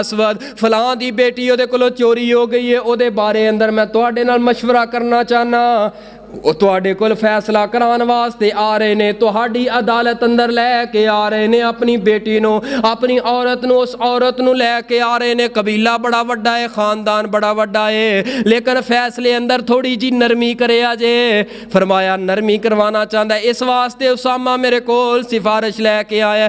ਅਸਵਦ ਫਲਾਂ ਦੀ ਬੇਟੀ ਉਹਦੇ ਕੋਲੋਂ ਚੋਰੀ ਹੋ ਗਈ ਹੈ, ਉਹਦੇ ਬਾਰੇ ਅੰਦਰ ਮੈਂ ਤੁਹਾਡੇ ਨਾਲ ਮਸ਼ਵਰਾ ਕਰਨਾ ਚਾਹਨਾ। ਉਹ ਤੁਹਾਡੇ ਕੋਲ ਫੈਸਲਾ ਕਰਾਉਣ ਵਾਸਤੇ ਆ ਰਹੇ ਨੇ, ਤੁਹਾਡੀ ਅਦਾਲਤ ਅੰਦਰ ਲੈ ਕੇ ਆ ਰਹੇ ਨੇ ਆਪਣੀ ਬੇਟੀ ਨੂੰ, ਆਪਣੀ ਔਰਤ ਨੂੰ, ਉਸ ਔਰਤ ਨੂੰ ਲੈ ਕੇ ਆ ਰਹੇ ਨੇ। ਕਬੀਲਾ ਬੜਾ ਵੱਡਾ ਹੈ, ਖਾਨਦਾਨ ਬੜਾ ਵੱਡਾ ਹੈ, ਲੇਕਿਨ ਫੈਸਲੇ ਅੰਦਰ ਥੋੜੀ ਜੀ ਨਰਮੀ ਕਰਿਆ ਜੇ। ਫਰਮਾਇਆ ਨਰਮੀ ਕਰਵਾਉਣਾ ਚਾਹੁੰਦਾ, ਇਸ ਵਾਸਤੇ ਉਸਾਮਾ ਮੇਰੇ ਕੋਲ ਸਿਫਾਰਿਸ਼ ਲੈ ਕੇ ਆਇਆ